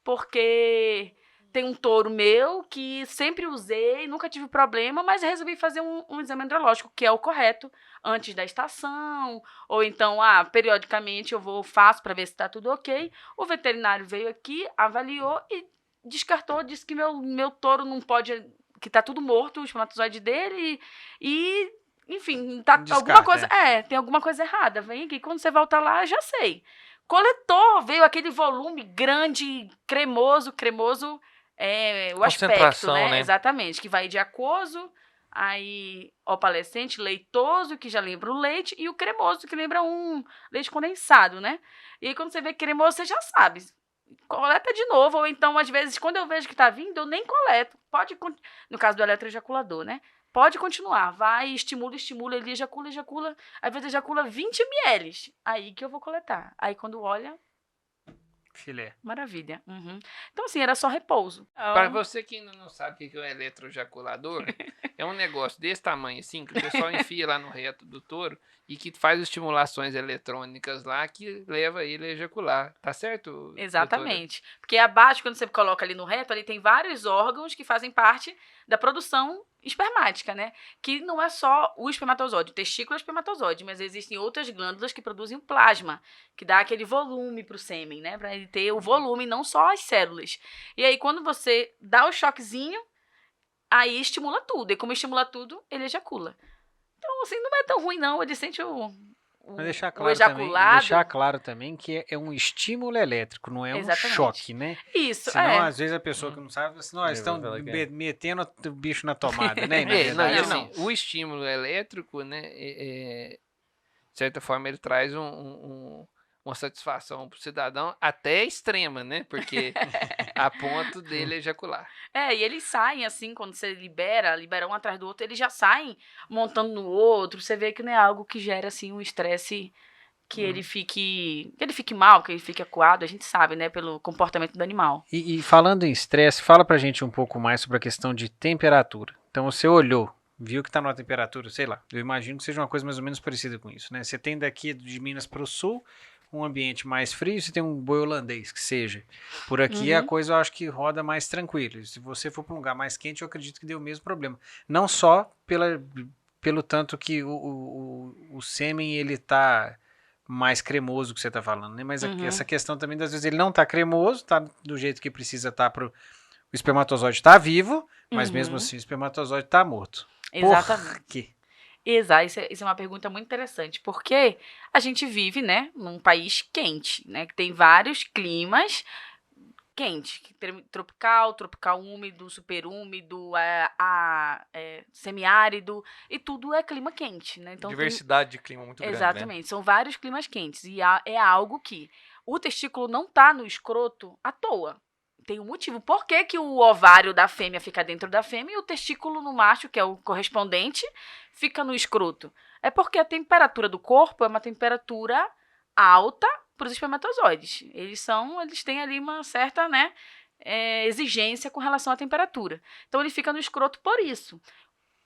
porque tem um touro meu que sempre usei, nunca tive problema, mas resolvi fazer um exame andrológico, que é o correto, antes da estação, ou então, periodicamente faço para ver se está tudo ok. O veterinário veio aqui, avaliou e descartou, disse que meu touro não pode, que tá tudo morto, o espermatozoide dele, e enfim, alguma coisa, tem alguma coisa errada. Vem aqui, quando você volta lá, já sei. Coletou, veio aquele volume grande, cremoso, o aspecto, né? Exatamente, que vai de aquoso, aí opalescente, leitoso, que já lembra o leite, e o cremoso, que lembra um leite condensado, né? E aí, quando você vê cremoso, você já sabe. Coleta de novo, ou então, às vezes, quando eu vejo que tá vindo, eu nem coleto. No caso do eletroejaculador, né? Pode continuar, vai, estimula, ele ejacula, às vezes ejacula 20 ml, aí que eu vou coletar. Aí quando olha, filé. Maravilha. Uhum. Então, assim, era só repouso. Para você que ainda não sabe o que é um eletroejaculador, é um negócio desse tamanho, assim, que o pessoal enfia lá no reto do touro e que faz estimulações eletrônicas lá que leva ele a ejacular. Tá certo? Exatamente. Doutora? Porque abaixo, quando você coloca ali no reto, ali tem vários órgãos que fazem parte da produção espermática, né? Que não é só o espermatozoide, o testículo é o espermatozoide, mas existem outras glândulas que produzem o plasma, que dá aquele volume pro sêmen, né? Pra ele ter o volume, não só as células. E aí, quando você dá o choquezinho, aí estimula tudo. E como estimula tudo, ele ejacula. Então, assim, não é tão ruim, não. Ele sente o ejaculado. Deixar claro também que é um estímulo elétrico, não é um choque, né? Isso, senão, às vezes, a pessoa que não sabe, assim, nós estão metendo o bicho na tomada, né? Assim, o estímulo elétrico, né, de certa forma, ele traz uma satisfação para o cidadão até extrema, né? Porque a ponto dele ejacular. E eles saem assim, quando você libera um atrás do outro, eles já saem montando no outro. Você vê que não é algo que gera assim um estresse que ele fique mal, que ele fique acuado, a gente sabe, né, pelo comportamento do animal. E falando em estresse, fala pra gente um pouco mais sobre a questão de temperatura. Então você olhou, viu que tá numa temperatura, sei lá, eu imagino que seja uma coisa mais ou menos parecida com isso, né? Você tem daqui de Minas para o sul um ambiente mais frio, você tem um boi holandês, que seja. Por aqui a coisa eu acho que roda mais tranquilo. Se você for para um lugar mais quente, eu acredito que dê o mesmo problema. Não só pelo tanto que o sêmen ele tá mais cremoso que você tá falando, né? Mas essa questão também, às vezes, ele não tá cremoso, tá do jeito que precisa tá o espermatozoide tá vivo, mas mesmo assim o espermatozoide tá morto. Exatamente. Por quê? Exato, isso é uma pergunta muito interessante, porque a gente vive, né, num país quente, né, que tem vários climas quentes, tropical úmido, superúmido, semiárido, e tudo é clima quente, né? Então, diversidade de clima muito grande, exatamente, né? São vários climas quentes, e é algo que o testículo não tá no escroto à toa. Tem um motivo. Por que que o ovário da fêmea fica dentro da fêmea e o testículo no macho, que é o correspondente, fica no escroto? É porque a temperatura do corpo é uma temperatura alta para os espermatozoides. Eles têm ali uma certa, né, exigência com relação à temperatura. Então ele fica no escroto por isso.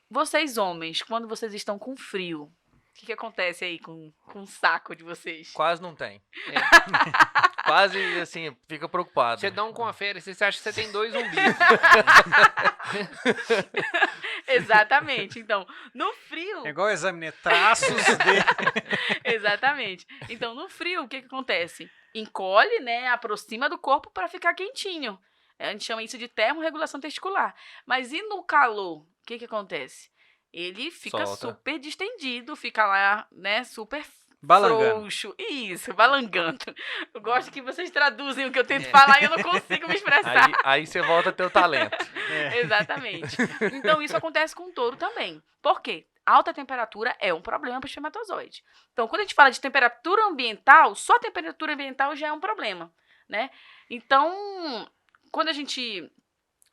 Vocês, homens, quando vocês estão com frio, o que acontece aí com o saco de vocês? Quase não tem. Quase, assim, fica preocupado. Você dá um confere, você acha que você tem 2 umbigos. Exatamente. Então, no frio... É igual o exame, né? Traços dele. Exatamente. Então, no frio, o que acontece? Encolhe, né? Aproxima do corpo para ficar quentinho. A gente chama isso de termorregulação testicular. Mas e no calor? O que acontece? Ele fica super distendido, fica lá, né? Super frouxo. Isso, balangando. Eu gosto que vocês traduzem o que eu tento falar e eu não consigo me expressar. Aí você volta a ter o talento. Exatamente. Então, isso acontece com o touro também. Por quê? Alta temperatura é um problema para o espermatozoide. Então, quando a gente fala de temperatura ambiental, só a temperatura ambiental já é um problema, né? Então, quando a gente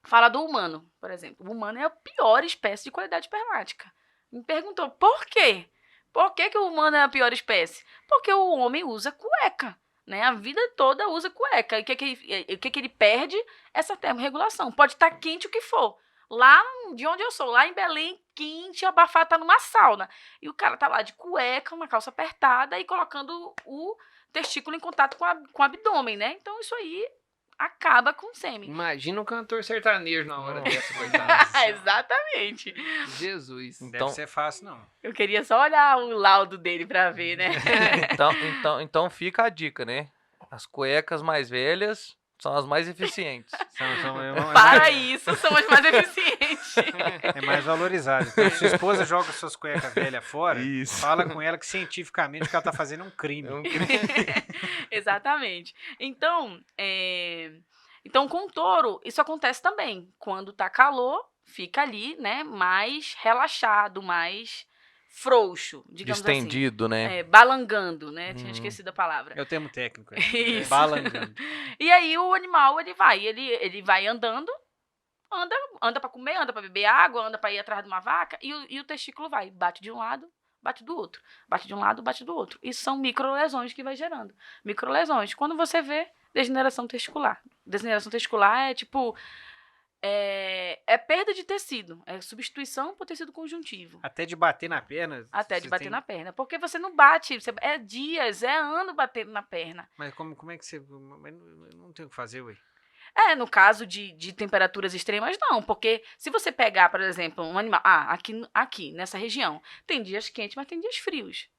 fala do humano, por exemplo, o humano é a pior espécie de qualidade espermática. Me perguntou, por quê? Por que o humano é a pior espécie? Porque o homem usa cueca, né? A vida toda usa cueca. E o que ele perde? Essa termorregulação. Pode estar quente o que for. Lá de onde eu sou, lá em Belém, quente, abafado, tá numa sauna. E o cara tá lá de cueca, uma calça apertada e colocando o testículo em contato com o abdômen, né? Então isso aí acaba com o sêmen. Imagina um cantor sertanejo na hora Nossa. dessa, coitada. Exatamente. Jesus. Não Então- deve ser fácil, não. Eu queria só olhar o laudo dele pra ver, né? Então fica a dica, né? As cuecas mais velhas são as mais eficientes. Para isso, são as mais eficientes. É mais valorizado. Então, se sua esposa joga suas cuecas velhas fora, Isso. fala com ela que cientificamente que ela tá fazendo um crime. Exatamente. Então, com o touro, isso acontece também. Quando tá calor, fica ali, né, mais relaxado, mais frouxo, digamos Distendido, assim. né? Balangando, né? Tinha esquecido a palavra. É o termo técnico. Isso. Balangando. E aí o animal, ele vai andando, anda pra comer, anda pra beber água, anda pra ir atrás de uma vaca, e o testículo vai, bate de um lado, bate do outro. Bate de um lado, bate do outro. Isso são microlesões que vai gerando. Microlesões. Quando você vê, degeneração testicular. Degeneração testicular é tipo... É perda de tecido. É substituição por tecido conjuntivo. Até de bater na perna. Até de você bater tem- na perna. Porque você não bate. É dias, é ano batendo na perna. Mas como é que você... Mas não tem o que fazer, ué. No caso de temperaturas extremas, não. Porque se você pegar, por exemplo, um animal... aqui, nessa região, tem dias quentes, mas tem dias frios.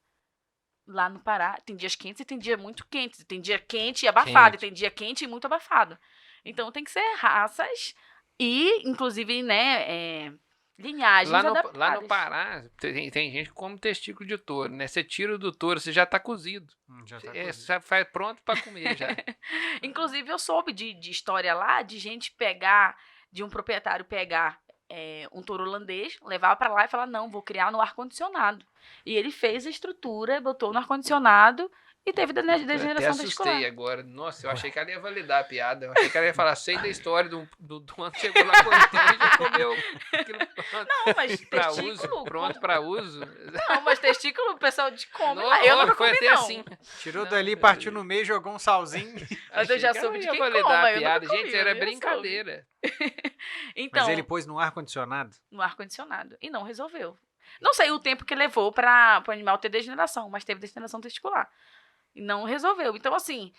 Lá no Pará, tem dias quentes e tem dias muito quentes. Tem dia quente e abafado. E tem dia quente e muito abafado. Então, tem que ser raças e, inclusive, né, linhagens Lá no adaptadas. Pará, tem gente que come testículo de touro, né? Você tira do touro, você já tá cozido. Já tá Você já faz pronto pra comer já. Inclusive, eu soube de história lá, de gente pegar, de um proprietário pegar um touro holandês, levar pra lá e falar, não, vou criar no ar-condicionado. E ele fez a estrutura, botou no ar-condicionado e teve Eu até degeneração testicular. assustei agora. Nossa, eu achei que ela ia validar a piada. Eu achei que ela ia falar, sei da história do ano que chegou lá, cortou e já comeu aquilo pronto. Não, mas Pra testículo... uso, pronto pra uso. Não, mas testículo o pessoal come. Não, Eu nunca foi comi, até não. assim. Tirou Não, dali, eu- partiu no meio, jogou um salzinho. Eu já Achei que soube ela de ia quem validar come, a eu nunca piada. comi, Gente, eu era já soube. brincadeira. Então, Mas ele pôs no ar-condicionado. no ar-condicionado. E não resolveu. Não sei o tempo que levou para o animal ter degeneração, mas teve degeneração testicular. E não resolveu. Então, assim,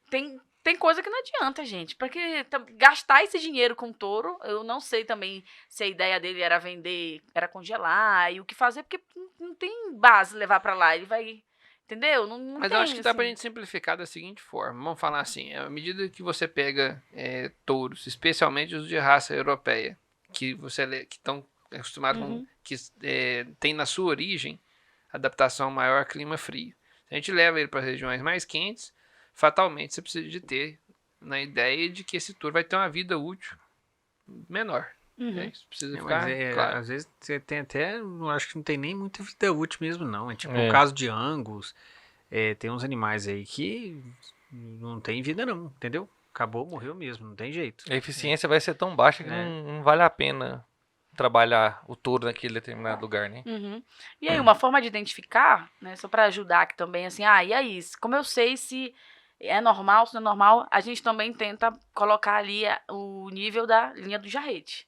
tem coisa que não adianta, gente. Porque gastar esse dinheiro com touro, eu não sei também se a ideia dele era vender, era congelar e o que fazer, porque não tem base levar para lá. Ele vai. Entendeu? Não Mas tem, eu acho que dá pra assim. gente simplificar da seguinte forma. Vamos falar assim, à medida que você pega touros, especialmente os de raça europeia, que estão acostumados com, que tem na sua origem adaptação maior a clima frio. Se a gente leva ele para regiões mais quentes, fatalmente você precisa de ter na ideia de que esse touro vai ter uma vida útil menor. Né? Isso precisa ficar claro. Às vezes você tem até, eu acho que não tem nem muita vida útil mesmo, não. É tipo o É. caso de Angus, tem uns animais aí que não tem vida não, entendeu? Acabou, morreu mesmo, não tem jeito. A eficiência vai ser tão baixa que não vale a pena trabalhar o touro naquele determinado lugar, né? Uhum. E aí, uma forma de identificar, né, só para ajudar aqui também, assim, e aí, como eu sei se é normal, se não é normal, a gente também tenta colocar ali o nível da linha do jarrete.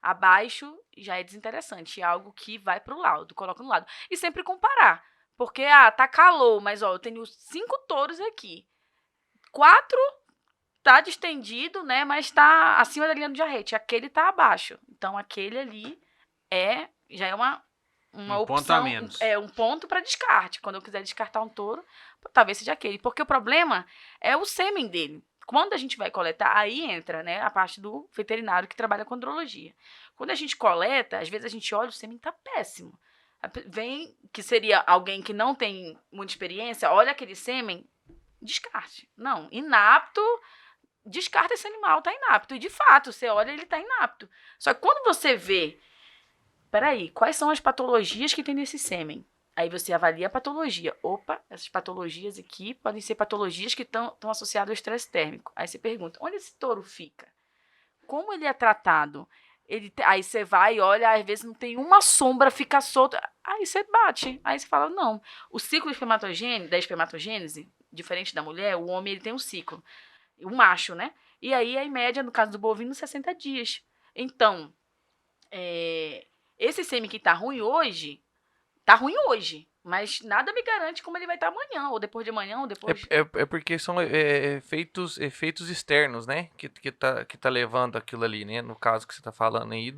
Abaixo já é desinteressante, é algo que vai pro laudo, coloca no lado. E sempre comparar, porque, tá calor, mas, eu tenho 5 touros aqui. 4 tá distendido, né, mas tá acima da linha do jarrete, aquele tá abaixo. Então, aquele ali já é uma Um opção, ponto a menos. um ponto para descarte. Quando eu quiser descartar um touro, talvez seja aquele. Porque o problema é o sêmen dele. Quando a gente vai coletar, aí entra, né, a parte do veterinário que trabalha com andrologia. Quando a gente coleta, às vezes a gente olha, o sêmen tá péssimo. Vem, que seria alguém que não tem muita experiência, olha aquele sêmen, descarte. Não, inapto, descarta esse animal, tá inapto. E de fato, você olha, ele tá inapto. Só que quando você vê, peraí, quais são as patologias que tem nesse sêmen? Aí você avalia a patologia. Opa, essas patologias aqui podem ser patologias que estão associadas ao estresse térmico. Aí você pergunta, onde esse touro fica? Como ele é tratado? Aí você vai e olha, às vezes não tem uma sombra, fica solta. Aí você bate. Aí você fala, não. O ciclo da espermatogênese, diferente da mulher, o homem ele tem um ciclo. O macho, né? E aí, em média, no caso do bovino, 60 dias. Então, esse sêmen que tá ruim hoje, Mas nada me garante como ele vai estar amanhã, ou depois de amanhã, ou depois... É porque são efeitos externos, né? Que tá levando aquilo ali, né? No caso que você tá falando aí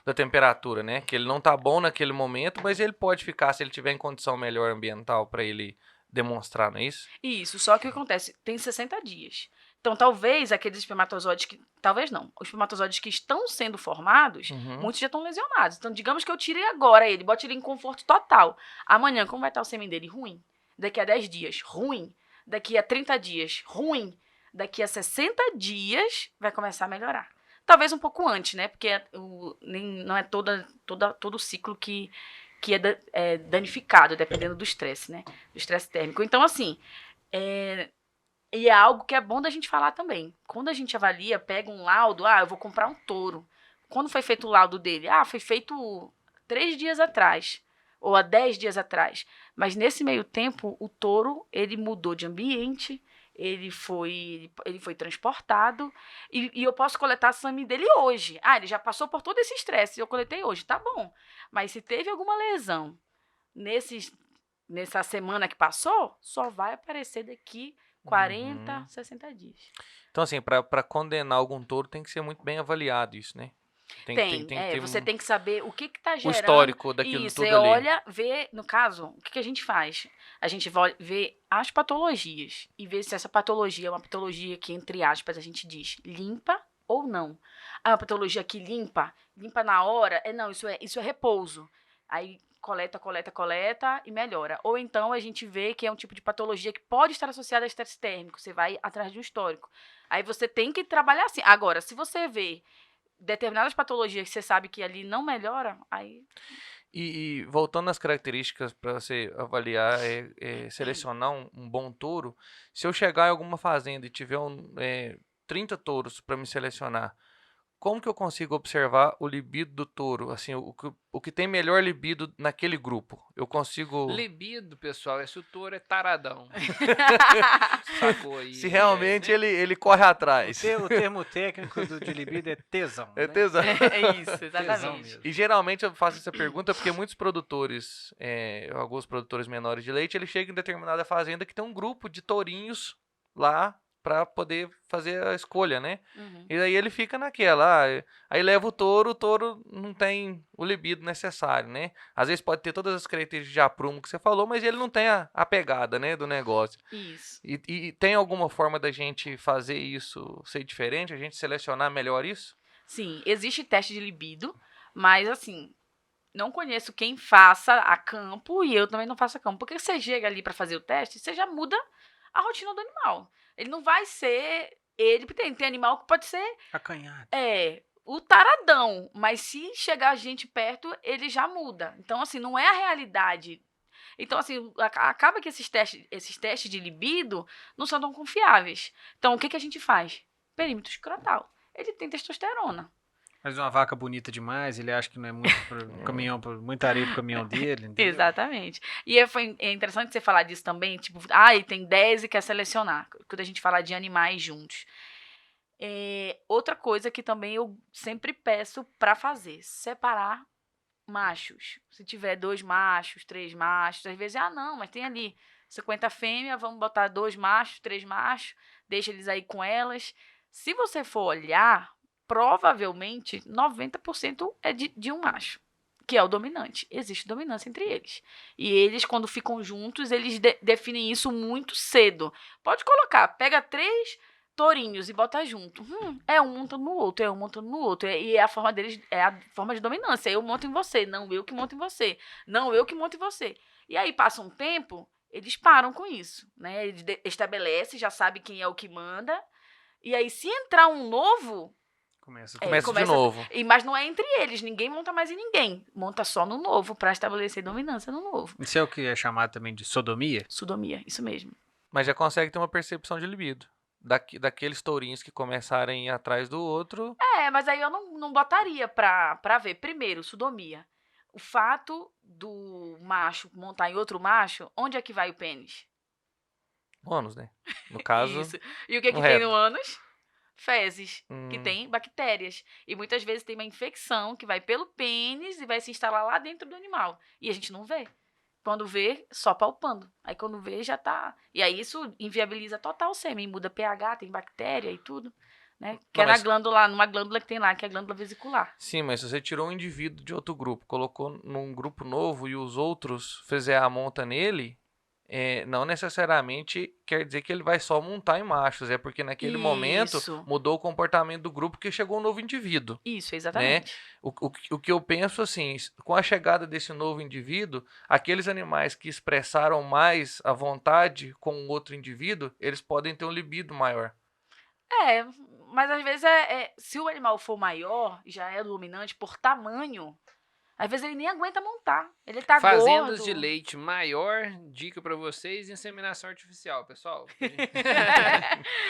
da temperatura, né? Que ele não tá bom naquele momento, mas ele pode ficar se ele tiver em condição melhor ambiental para ele demonstrar, não é isso? Isso, só que o que acontece? Tem 60 dias. Então, talvez aqueles espermatozoides que... Talvez não. Os espermatozoides que estão sendo formados, Uhum. muitos já estão lesionados. Então, digamos que eu tire agora ele, bote ele em conforto total. Amanhã, como vai estar o sêmen dele? Ruim. Daqui a 10 dias, ruim. Daqui a 30 dias, ruim. Daqui a 60 dias, vai começar a melhorar. Talvez um pouco antes, né? Porque não é todo o ciclo que é danificado, dependendo do estresse, né? Do estresse térmico. Então, assim... E é algo que é bom da gente falar também. Quando a gente avalia, pega um laudo, eu vou comprar um touro. Quando foi feito o laudo dele? Foi feito 3 dias atrás, ou há 10 dias atrás. Mas nesse meio tempo, o touro, ele mudou de ambiente, ele foi transportado, e eu posso coletar a sêmen dele hoje. Ele já passou por todo esse estresse, eu coletei hoje, tá bom. Mas se teve alguma lesão nessa semana que passou, só vai aparecer daqui 40, 60 dias. Então, assim, para condenar algum touro tem que ser muito bem avaliado isso, né? Tem que ter Você tem que saber o que está o gerando. histórico daquilo Isso, tudo você ali. olha, vê, no caso, o que a gente faz? A gente vê as patologias e vê se essa patologia é uma patologia que, entre aspas, a gente diz limpa ou não. Uma patologia que limpa na hora, não, isso é repouso. Aí coleta e melhora. Ou então a gente vê que é um tipo de patologia que pode estar associada a estresse térmico. Você vai atrás de um histórico. Aí você tem que trabalhar assim. Agora, se você vê determinadas patologias que você sabe que ali não melhora, aí... E voltando às características para você avaliar, selecionar um bom touro, se eu chegar em alguma fazenda e tiver 30 touros para me selecionar, como que eu consigo observar o libido do touro? Assim, o que tem melhor libido naquele grupo? Eu consigo... Libido, pessoal, se o touro é taradão. Sacou aí? Se realmente ele corre atrás. O termo técnico de libido é tesão. É né? tesão. É isso, Tesão exatamente. mesmo. E geralmente eu faço essa pergunta porque muitos produtores, alguns produtores menores de leite, eles chegam em determinada fazenda que tem um grupo de tourinhos lá para poder fazer a escolha, né? Uhum. E aí ele fica naquela, aí leva o touro não tem o libido necessário, né? Às vezes pode ter todas as características de aprumo que você falou, mas ele não tem a pegada, né, do negócio. Isso. E tem alguma forma da gente fazer isso ser diferente, a gente selecionar melhor isso? Sim, existe teste de libido, mas assim, não conheço quem faça a campo e eu também não faço a campo. Porque você chega ali para fazer o teste, você já muda a rotina do animal. Ele não vai ser porque tem animal que pode ser Acanhado. o taradão, mas se chegar gente perto, ele já muda. Então, assim, não é a realidade. Então, assim, acaba que esses testes de libido não são tão confiáveis. Então, o que a gente faz? Perímetro escrotal. Ele tem testosterona. Mas uma vaca bonita demais, ele acha que não é muito muita areia pro caminhão dele. Entendeu? Exatamente. E é interessante você falar disso também, tipo, e tem 10 e quer selecionar, quando a gente fala de animais juntos. Outra coisa que também eu sempre peço para fazer, separar machos. Se tiver 2 machos, 3 machos, às vezes, não, mas tem ali 50 fêmeas, vamos botar 2 machos, 3 machos, deixa eles aí com elas. Se você for olhar, provavelmente 90% é de um macho, que é o dominante. Existe dominância entre eles. E eles, quando ficam juntos, eles definem isso muito cedo. Pode colocar, pega 3 tourinhos e bota junto. É um montando no outro, é um montando no outro. E a forma deles é a forma de dominância. Eu monto em você, não eu que monto em você. Não eu que monto em você. E aí passa um tempo, eles param com isso, né? Eles estabelecem, já sabe quem é o que manda. E aí, se entrar um novo... Começa de novo. Mas não é entre eles, ninguém monta mais em ninguém. Monta só no novo, para estabelecer dominância no novo. Isso é o que é chamado também de sodomia? Sodomia, isso mesmo. Mas já consegue ter uma percepção de libido. Daqueles tourinhos que começarem a ir atrás do outro. Mas aí eu não botaria pra ver. Primeiro, sodomia. O fato do macho montar em outro macho, onde é que vai o pênis? No ânus, né? No caso. Isso. E o que no tem reto. no ânus? Fezes, que tem bactérias. E muitas vezes tem uma infecção que vai pelo pênis e vai se instalar lá dentro do animal. E a gente não vê. Quando vê, só palpando. Aí quando vê, já tá... E aí isso inviabiliza total o sêmen. Muda pH, tem bactéria e tudo. Né? Que é na mas- glândula, numa glândula que tem lá, que é a glândula vesicular. Sim, mas se você tirou um indivíduo de outro grupo, colocou num grupo novo e os outros fizer a monta nele, não necessariamente quer dizer que ele vai só montar em machos. É porque naquele momento Isso. mudou o comportamento do grupo que chegou um novo indivíduo. Isso, exatamente. O que eu penso assim, com a chegada desse novo indivíduo, aqueles animais que expressaram mais a vontade com o outro indivíduo, eles podem ter um libido maior. Mas às vezes se o animal for maior, já é dominante por tamanho, às vezes ele nem aguenta montar. Ele tá Fazendas gordo. de leite maior, dica pra vocês, inseminação artificial, pessoal.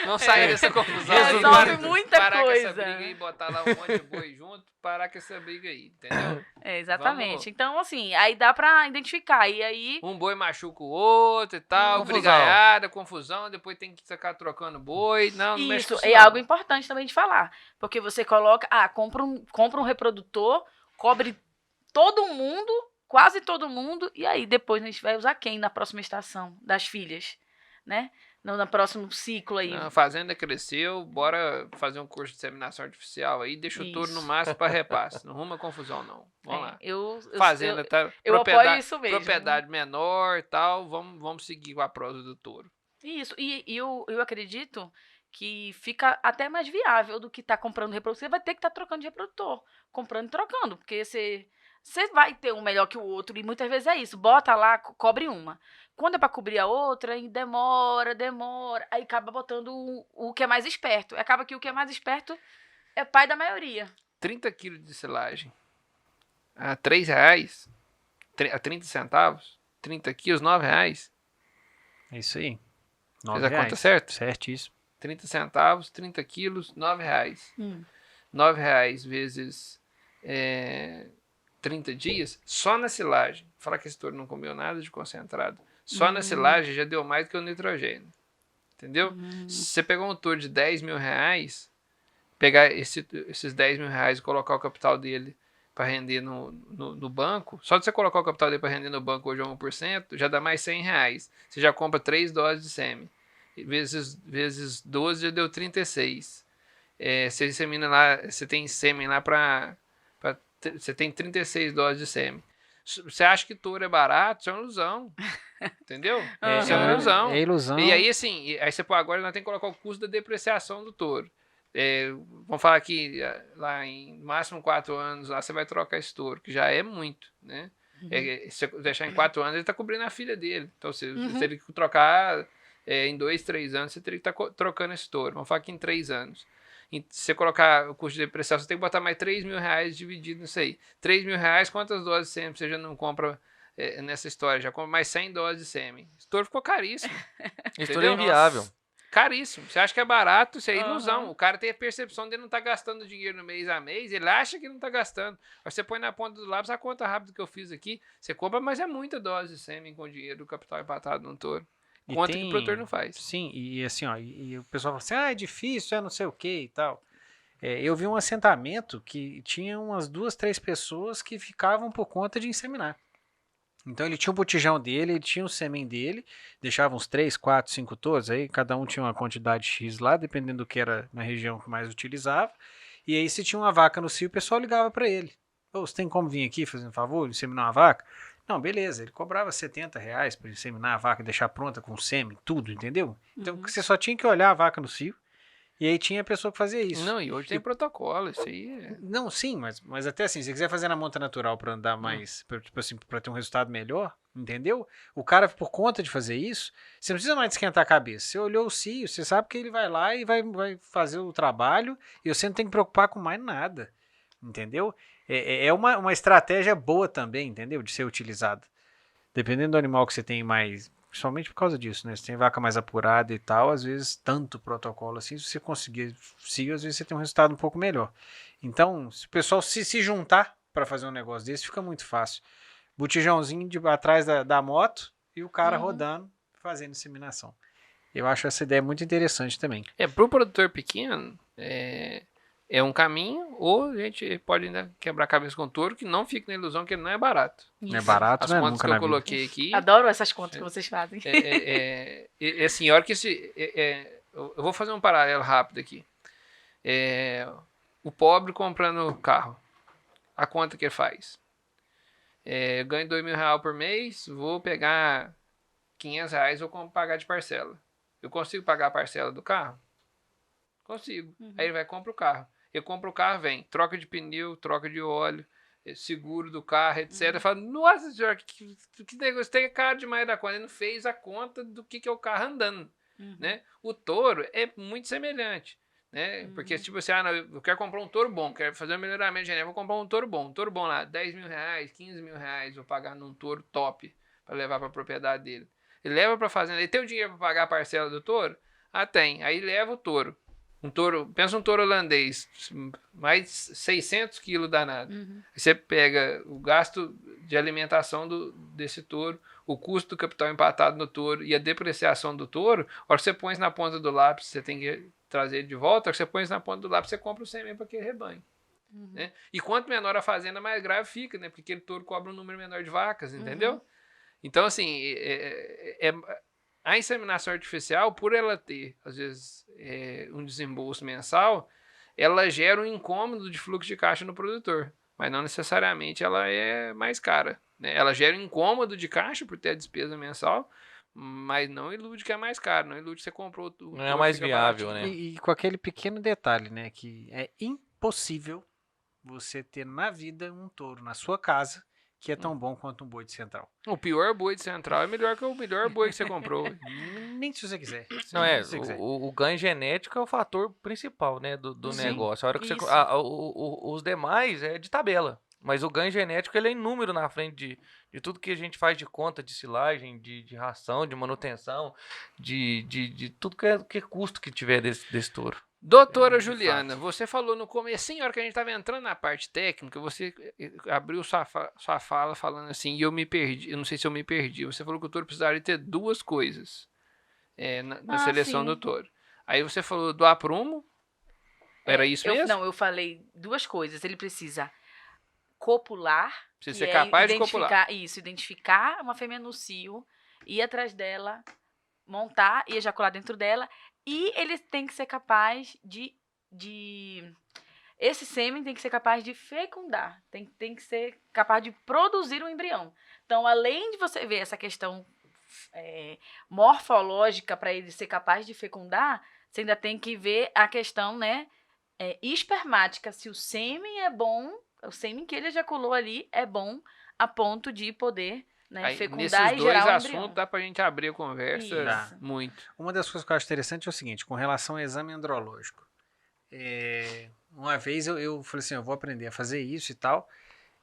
Não saia dessa confusão. Resolve muita parar com essa coisa. briga aí, botar lá um monte de boi junto, parar com essa briga aí, entendeu? Exatamente. Vamos- Então, assim, aí dá pra identificar. E aí, Um boi machuca o outro e tal, Confusão. brigaiada, confusão, depois tem que ficar trocando boi. Não mexe com isso isso é não. algo importante também de falar. Porque você coloca, compra um reprodutor, cobre todo mundo, quase todo mundo, e aí depois a gente vai usar quem na próxima estação das filhas, né? No próximo ciclo aí. A fazenda cresceu, bora fazer um curso de inseminação artificial aí, deixa o touro no Isso. máximo para repasse. Não arruma confusão, não. Vamos lá. Fazenda, tá? eu apoio isso mesmo. Propriedade menor e tal, vamos seguir com a prosa do touro. Isso, e eu acredito que fica até mais viável do que tá comprando reprodutor. Você vai ter que estar trocando de reprodutor, comprando e trocando, porque você vai ter um melhor que o outro, e muitas vezes é isso, bota lá, cobre uma. Quando é para cobrir a outra, aí demora, aí acaba botando o que é mais esperto. Acaba que o que é mais esperto é pai da maioria. 30 quilos de silagem a R$3, a 30 centavos, 30 quilos, R$9. É isso aí. Fez a conta certo? Certíssimo. 30 centavos, 30 quilos, R$9. R$9 vezes 30 dias, só na silagem. Falar que esse touro não comeu nada de concentrado. Só na silagem já deu mais do que o nitrogênio. Entendeu? Se você pegou um touro de R$10.000, pegar esses R$10.000 e colocar o capital dele para render no banco, só de você colocar o capital dele para render no banco hoje a 1%, já dá mais R$100. Você já compra 3 doses de sêmen. Vezes 12 já deu 36. Você insemina lá, você tem sêmen lá você tem 36 doses de sêmen. Você acha que touro é barato? Isso é uma ilusão. Entendeu? Isso é uma ilusão. É ilusão. E aí, assim, aí você agora nós temos que colocar o custo da depreciação do touro. Vamos falar que lá em máximo 4 anos, lá você vai trocar esse touro, que já é muito, né? Se você deixar em 4 anos, ele está cobrindo a filha dele. Então, você teria que trocar em 2, 3 anos, você teria que estar trocando esse touro. Vamos falar que em 3 anos. E se você colocar o custo de depreciação, você tem que botar mais R$3.000 dividido nisso aí. R$3.000, quantas doses de sêmen você já não compra nessa história? Já compra mais 100 doses de sêmen. Esse touro ficou caríssimo. Isso tudo é inviável. Caríssimo. Você acha que é barato? Isso é ilusão. O cara tem a percepção de não estar gastando dinheiro no mês a mês, ele acha que não está gastando. Aí você põe na ponta do lápis a conta rápida que eu fiz aqui, você compra, mas é muita dose de sêmen com dinheiro do capital empatado num touro. Conta que o produtor não faz. Sim, e assim, ó, e o pessoal fala assim, é difícil, é não sei o que e tal. Eu vi um assentamento que tinha umas 2, 3 pessoas que ficavam por conta de inseminar. Então ele tinha o botijão dele, ele tinha o sêmen dele, deixava uns 3, 4, 5 touros, aí cada um tinha uma quantidade X lá, dependendo do que era na região que mais utilizava. E aí se tinha uma vaca no cio, o pessoal ligava para ele. Você tem como vir aqui fazendo um favor, inseminar uma vaca? Não, beleza, ele cobrava R$70 para inseminar a vaca, deixar pronta com sêmen, tudo, entendeu? Então você só tinha que olhar a vaca no cio, e aí tinha a pessoa que fazia isso. Não, e hoje tem protocolo, isso aí Não, sim, mas até assim, se você quiser fazer na monta natural para andar mais, tipo assim, para ter um resultado melhor, entendeu? O cara, por conta de fazer isso, você não precisa mais esquentar a cabeça. Você olhou o cio, você sabe que ele vai lá e vai fazer o trabalho, e você não tem que preocupar com mais nada, entendeu? É uma estratégia boa também, entendeu? De ser utilizada. Dependendo do animal que você tem mais, principalmente por causa disso, né? Se tem vaca mais apurada e tal, às vezes tanto protocolo assim, se você conseguir cio, às vezes você tem um resultado um pouco melhor. Então, se o pessoal se juntar para fazer um negócio desse, fica muito fácil. Botijãozinho atrás da moto e o cara rodando, fazendo inseminação. Eu acho essa ideia muito interessante também. Para o produtor pequeno, é um caminho, ou a gente pode ainda quebrar a cabeça com o touro, que não fique na ilusão que ele não é barato. Não é Isso. barato, As né? contas Nunca que na eu vida. coloquei aqui, Adoro essas contas que vocês fazem. assim, a hora que eu vou fazer um paralelo rápido aqui. O pobre comprando carro, a conta que ele faz. Eu ganho R$2.000 por mês, vou pegar R$500, vou pagar de parcela. Eu consigo pagar a parcela do carro? Consigo. Aí ele vai e compra o carro. Eu compro o carro, vem, troca de pneu, troca de óleo, seguro do carro, etc. Eu falo, nossa senhora, que negócio, tem caro demais da conta. Ele não fez a conta do que é o carro andando. Né? O touro é muito semelhante. Né? Porque, tipo assim, não, eu quero comprar um touro bom, quero fazer um melhoramento genético, vou comprar um touro bom lá, R$10.000, R$15.000, vou pagar num touro top para levar para a propriedade dele. Ele leva para a fazenda, ele tem o dinheiro para pagar a parcela do touro? Ah, tem. Aí leva o touro. Pensa um touro holandês, mais 600 quilos danado. Aí você pega o gasto de alimentação desse touro, o custo do capital empatado no touro e a depreciação do touro. A hora que você põe isso na ponta do lápis, você tem que trazer ele de volta. A hora que você põe isso na ponta do lápis, você compra o sêmen para aquele rebanho. Né? E quanto menor a fazenda, mais grave fica, né? Porque aquele touro cobra um número menor de vacas, entendeu? Então, assim, a inseminação artificial, por ela ter, às vezes, um desembolso mensal, ela gera um incômodo de fluxo de caixa no produtor, mas não necessariamente ela é mais cara. Né? Ela gera um incômodo de caixa por ter a despesa mensal, mas não ilude que é mais caro, não ilude que você comprou o Não é mais viável, baratinho. né? E com aquele pequeno detalhe, né? Que é impossível você ter na vida um touro na sua casa que é tão bom quanto um boi de central. O pior boi de central é melhor que o melhor boi que você comprou. Nem se você quiser. Não, Nem se você quiser. o ganho genético é o fator principal, né, do Sim, negócio. A hora que você, isso. os demais é de tabela. Mas o ganho genético ele é inúmero na frente de tudo que a gente faz de conta, de silagem, de ração, de manutenção, de tudo que é custo que tiver desse touro. Doutora De Juliana, fato. você falou no começo, a hora que a gente estava entrando na parte técnica, você abriu sua fala falando assim, e eu me perdi, eu não sei se eu me perdi. Você falou que o touro precisaria ter duas coisas na seleção sim. do touro. Aí você falou do aprumo, era isso mesmo? Não, eu falei duas coisas. Ele precisa copular. Precisa que ser capaz de copular. Isso, identificar uma fêmea no cio, ir atrás dela, montar e ejacular dentro dela. E ele tem que ser capaz esse sêmen tem que ser capaz de fecundar, tem que ser capaz de produzir um embrião. Então, além de você ver essa questão morfológica para ele ser capaz de fecundar, você ainda tem que ver a questão, né, espermática, se o sêmen é bom, o sêmen que ele ejaculou ali é bom a ponto de poder, né, Aí, fecundar nesses e gerar dois um assuntos embrião. dá pra gente abrir a conversa Isso. muito. Uma das coisas que eu acho interessante é o seguinte, com relação ao exame andrológico. Uma vez eu falei assim, eu vou aprender a fazer isso e tal,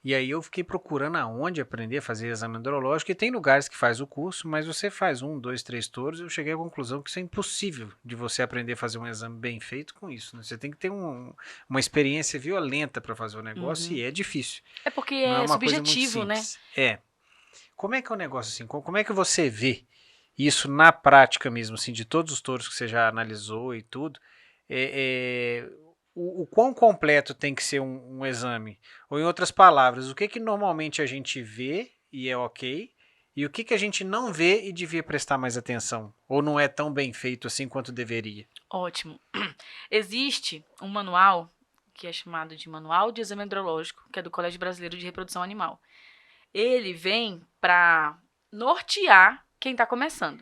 e aí eu fiquei procurando aonde aprender a fazer exame andrológico, e tem lugares que faz o curso, mas você faz 1, 2, 3 touros, eu cheguei à conclusão que isso é impossível de você aprender a fazer um exame bem feito com isso. Né? Você tem que ter uma experiência violenta para fazer o negócio, e é difícil. É porque Não é uma coisa muito subjetivo, né? simples. Como é que é o negócio assim? Como é que você vê isso na prática mesmo, assim, de todos os touros que você já analisou e tudo? O quão completo tem que ser um exame? Ou, em outras palavras, o que normalmente a gente vê e é ok, e o que a gente não vê e devia prestar mais atenção? Ou não é tão bem feito assim quanto deveria? Ótimo. Existe um manual que é chamado de Manual de Exame Andrológico, que é do Colégio Brasileiro de Reprodução Animal. Ele vem para nortear quem está começando.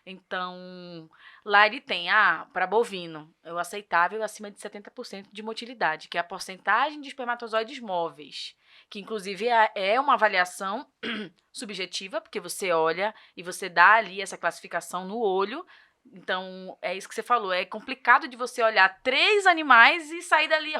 Então, lá ele tem, para bovino, é o aceitável acima de 70% de motilidade, que é a porcentagem de espermatozoides móveis, que inclusive é uma avaliação subjetiva, porque você olha e você dá ali essa classificação no olho. Então, é isso que você falou, é complicado de você olhar 3 animais e sair dali,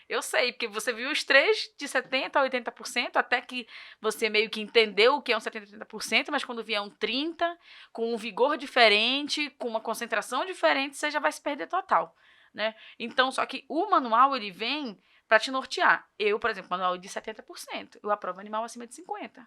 eu sei, porque você viu os 3 de 70% a 80%, até que você meio que entendeu o que é um 70% a 80%, mas quando vier um 30%, com um vigor diferente, com uma concentração diferente, você já vai se perder total, né? Então, só que o manual, ele vem para te nortear. Eu, por exemplo, manual de 70%, eu aprovo animal acima de 50%.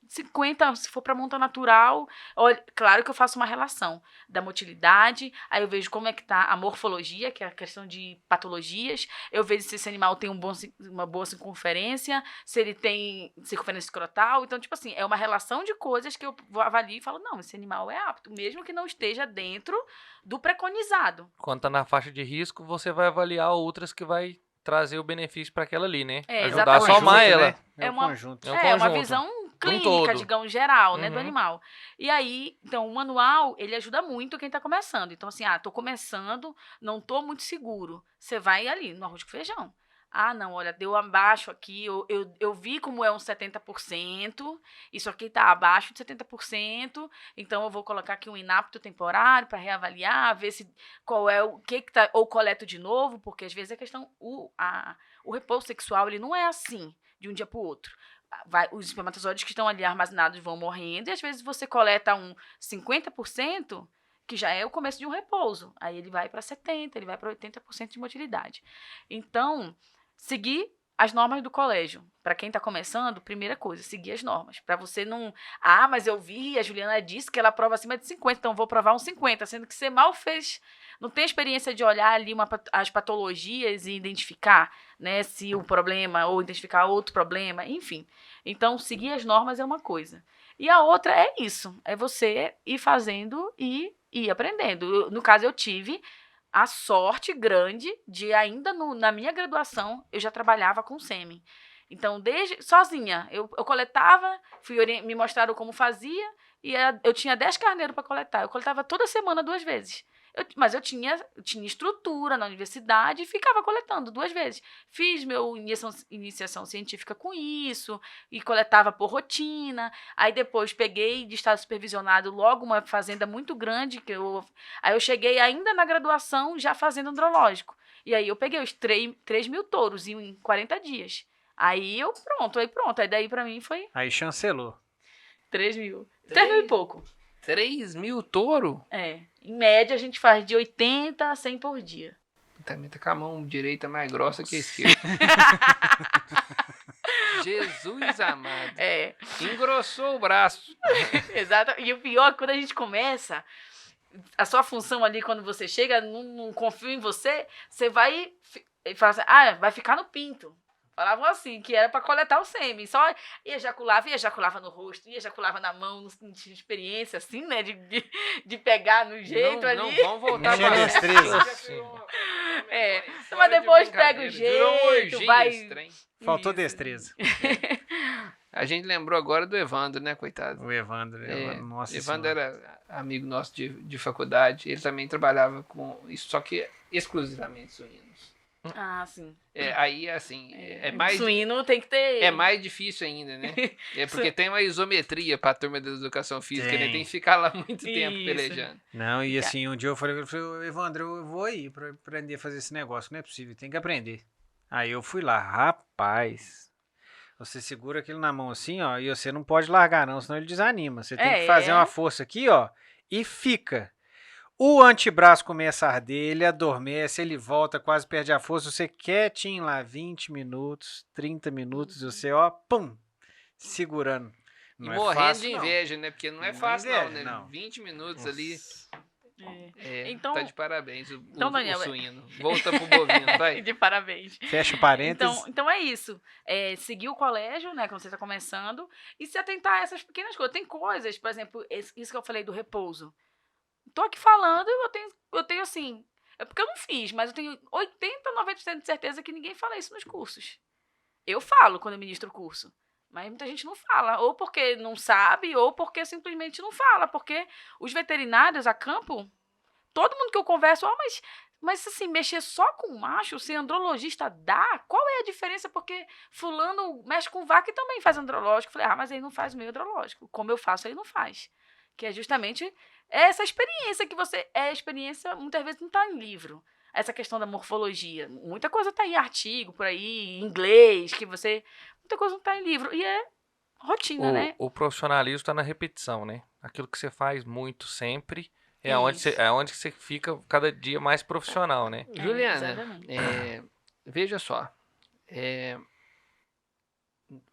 50, se for para monta natural, olha, claro que eu faço uma relação da motilidade, aí eu vejo como é que tá a morfologia, que é a questão de patologias, eu vejo se esse animal tem uma boa circunferência, se ele tem circunferência escrotal, então, tipo assim, é uma relação de coisas que eu avalio e falo, não, esse animal é apto, mesmo que não esteja dentro do preconizado. Quando tá na faixa de risco, você vai avaliar outras que vai trazer o benefício para aquela ali, né? É, Ajudar a exatamente. somar Conjunto, ela. né? É um uma- conjunto. É um É uma conjunto. visão todo. clínica, digamos, geral, né, do Uhum. animal. E aí, então, o manual, ele ajuda muito quem tá começando. Então, assim, tô começando, não tô muito seguro. Você vai ali no arroz com feijão. Ah, não, olha, deu abaixo aqui, eu vi como é um 70%, isso aqui tá abaixo de 70%, então eu vou colocar aqui um inapto temporário para reavaliar, ver se qual é o que tá, ou coleto de novo, porque às vezes a questão, o repouso sexual, ele não é assim, de um dia para o outro. Os espermatozoides que estão ali armazenados vão morrendo, e às vezes você coleta um 50%, que já é o começo de um repouso. Aí ele vai para 70%, ele vai para 80% de motilidade. Então, seguir as normas do colégio. Para quem está começando, primeira coisa, seguir as normas. Para você não... Ah, mas eu vi, a Juliana disse que ela prova acima de 50, então vou provar um 50, sendo que você mal fez... Não tem experiência de olhar ali as patologias e identificar, né, se o problema, ou identificar outro problema, enfim. Então, seguir as normas é uma coisa. E a outra é isso, é você ir fazendo e ir aprendendo. No caso, eu tive a sorte grande de ainda na minha graduação, eu já trabalhava com sêmen. Então, sozinha, eu coletava, me mostraram como fazia, e eu tinha 10 carneiros para coletar. Eu coletava toda semana 2 vezes. Mas eu tinha estrutura na universidade e ficava coletando 2 vezes. Fiz meu iniciação científica com isso e coletava por rotina. Aí depois peguei de estado supervisionado logo uma fazenda muito grande. Aí eu cheguei ainda na graduação já fazendo andrológico. E aí eu peguei os 3 mil touros em 40 dias. Aí pronto. Aí daí pra mim foi Aí chancelou. 3 mil. 3 mil e pouco. 3.000 touro? É. Em média, a gente faz de 80 a 100 por dia. Também tá com a mão direita mais grossa que a esquerda. Jesus amado. É, Engrossou o braço. exato. E o pior é que quando a gente começa, a sua função ali, quando você chega, não confio em você, você vai e fala assim, vai ficar no pinto. Falavam assim, que era para coletar o sêmen. Só ejaculava no rosto, ejaculava na mão, não tinha experiência, assim, né? De pegar no jeito não, ali. Não, vamos voltar Tinha pra destreza. É, mas depois pega o jeito, vai... Faltou Isso. destreza. A gente lembrou agora do Evandro, né, coitado? O Evandro, nossa Evandro senhora. era amigo nosso de faculdade. Ele também trabalhava com isso, só que exclusivamente suínos. Ah, sim. Aí, assim, é mais... Suíno tem que ter... É mais difícil ainda, né? É porque tem uma isometria pra turma da educação física, né? Tem. Tem que ficar lá muito tempo Isso. pelejando. Não, e assim, um dia eu falei, Evandro, eu vou aí pra aprender a fazer esse negócio. Não é possível, tem que aprender. Aí eu fui lá, rapaz. Você segura aquilo na mão assim, ó, e você não pode largar não, senão ele desanima. Você tem que fazer uma força aqui, ó, e fica. O antebraço começa a arder, ele adormece, ele volta, quase perde a força. Você quietinho lá, 20 minutos, 30 minutos, você, ó, pum, segurando. E Não é morrendo fácil, de não. inveja, né? Porque não é Não fácil, inveja, não, né? não. 20 minutos Nossa. ali. Então- Tá de parabéns Então, o Daniel, suíno. Volta pro bovino, vai. De parabéns. Fecha o parênteses. Então é isso. Seguir o colégio, né, quando você está começando, e se atentar a essas pequenas coisas. Tem coisas, por exemplo, isso que eu falei do repouso. Tô aqui falando, eu tenho assim, é porque eu não fiz, mas eu tenho 80, 90% de certeza que ninguém fala isso nos cursos. Eu falo quando eu ministro o curso, mas muita gente não fala, ou porque não sabe, ou porque simplesmente não fala, porque os veterinários a campo, todo mundo que eu converso, mas assim, mexer só com macho, ser andrologista dá? Qual é a diferença? Porque fulano mexe com vaca e também faz andrológico. Eu falei, mas ele não faz o meu andrológico. Como eu faço, ele não faz. Que é justamente essa experiência que experiência muitas vezes não está em livro. Essa questão da morfologia. Muita coisa está em artigo, por aí, em inglês, muita coisa não está em livro. E é rotina, né? O profissionalismo está na repetição, né? Aquilo que você faz muito sempre é Isso. onde você fica cada dia mais profissional, né? Juliana, exatamente. veja só.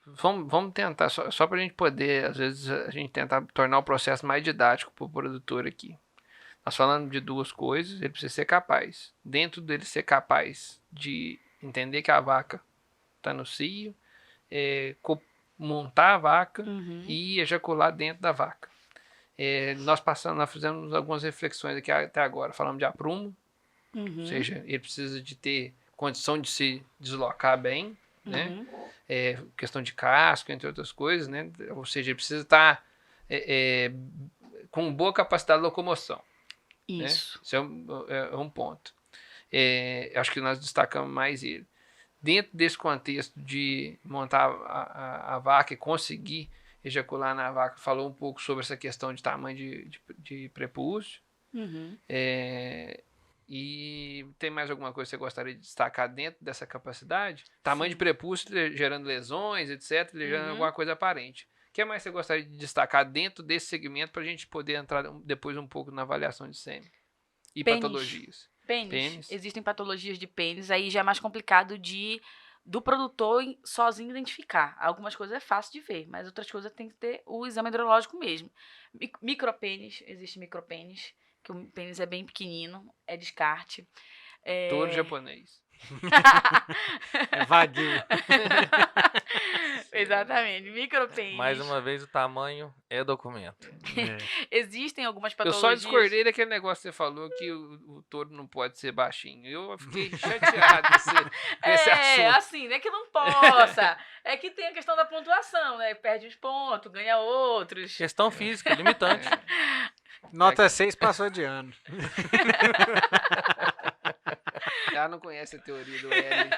Vamos tentar, só para a gente poder, às vezes, a gente tentar tornar o processo mais didático para o produtor aqui. Nós falamos de duas coisas, ele precisa ser capaz. Dentro dele ser capaz de entender que a vaca está no cio, montar a vaca e ejacular dentro da vaca. Nós fizemos algumas reflexões aqui até agora. Falamos de aprumo, ou seja, ele precisa de ter condição de se deslocar bem, né? Questão de casco, entre outras coisas, né? Ou seja, ele precisa estar com boa capacidade de locomoção. Isso. Né? Isso é um ponto. Acho que nós destacamos mais ele. Dentro desse contexto de montar a vaca e conseguir ejacular na vaca, falou um pouco sobre essa questão de tamanho de prepúcio. E tem mais alguma coisa que você gostaria de destacar dentro dessa capacidade? Tamanho de prepúcio gerando lesões, etc., gerando alguma coisa aparente. O que mais você gostaria de destacar dentro desse segmento para a gente poder entrar depois um pouco na avaliação de sêmen e patologias? Pênis. Existem patologias de pênis, aí já é mais complicado do produtor sozinho identificar. Algumas coisas é fácil de ver, mas outras coisas tem que ter o exame hidrológico mesmo. Micropênis, existe micropênis, que o pênis é bem pequenino, é descarte. Touro japonês. É vadio. Exatamente, micropênis. Mais uma vez, o tamanho é documento. Existem algumas Eu patologias... só discordei daquele negócio que você falou que o touro não pode ser baixinho. Eu fiquei chateado nesse assunto. Assim, não é que não possa. É que tem a questão da pontuação, né? Perde uns pontos, ganha outros. Questão física, limitante. Nota 6 passou de ano. Ela não conhece a teoria do L.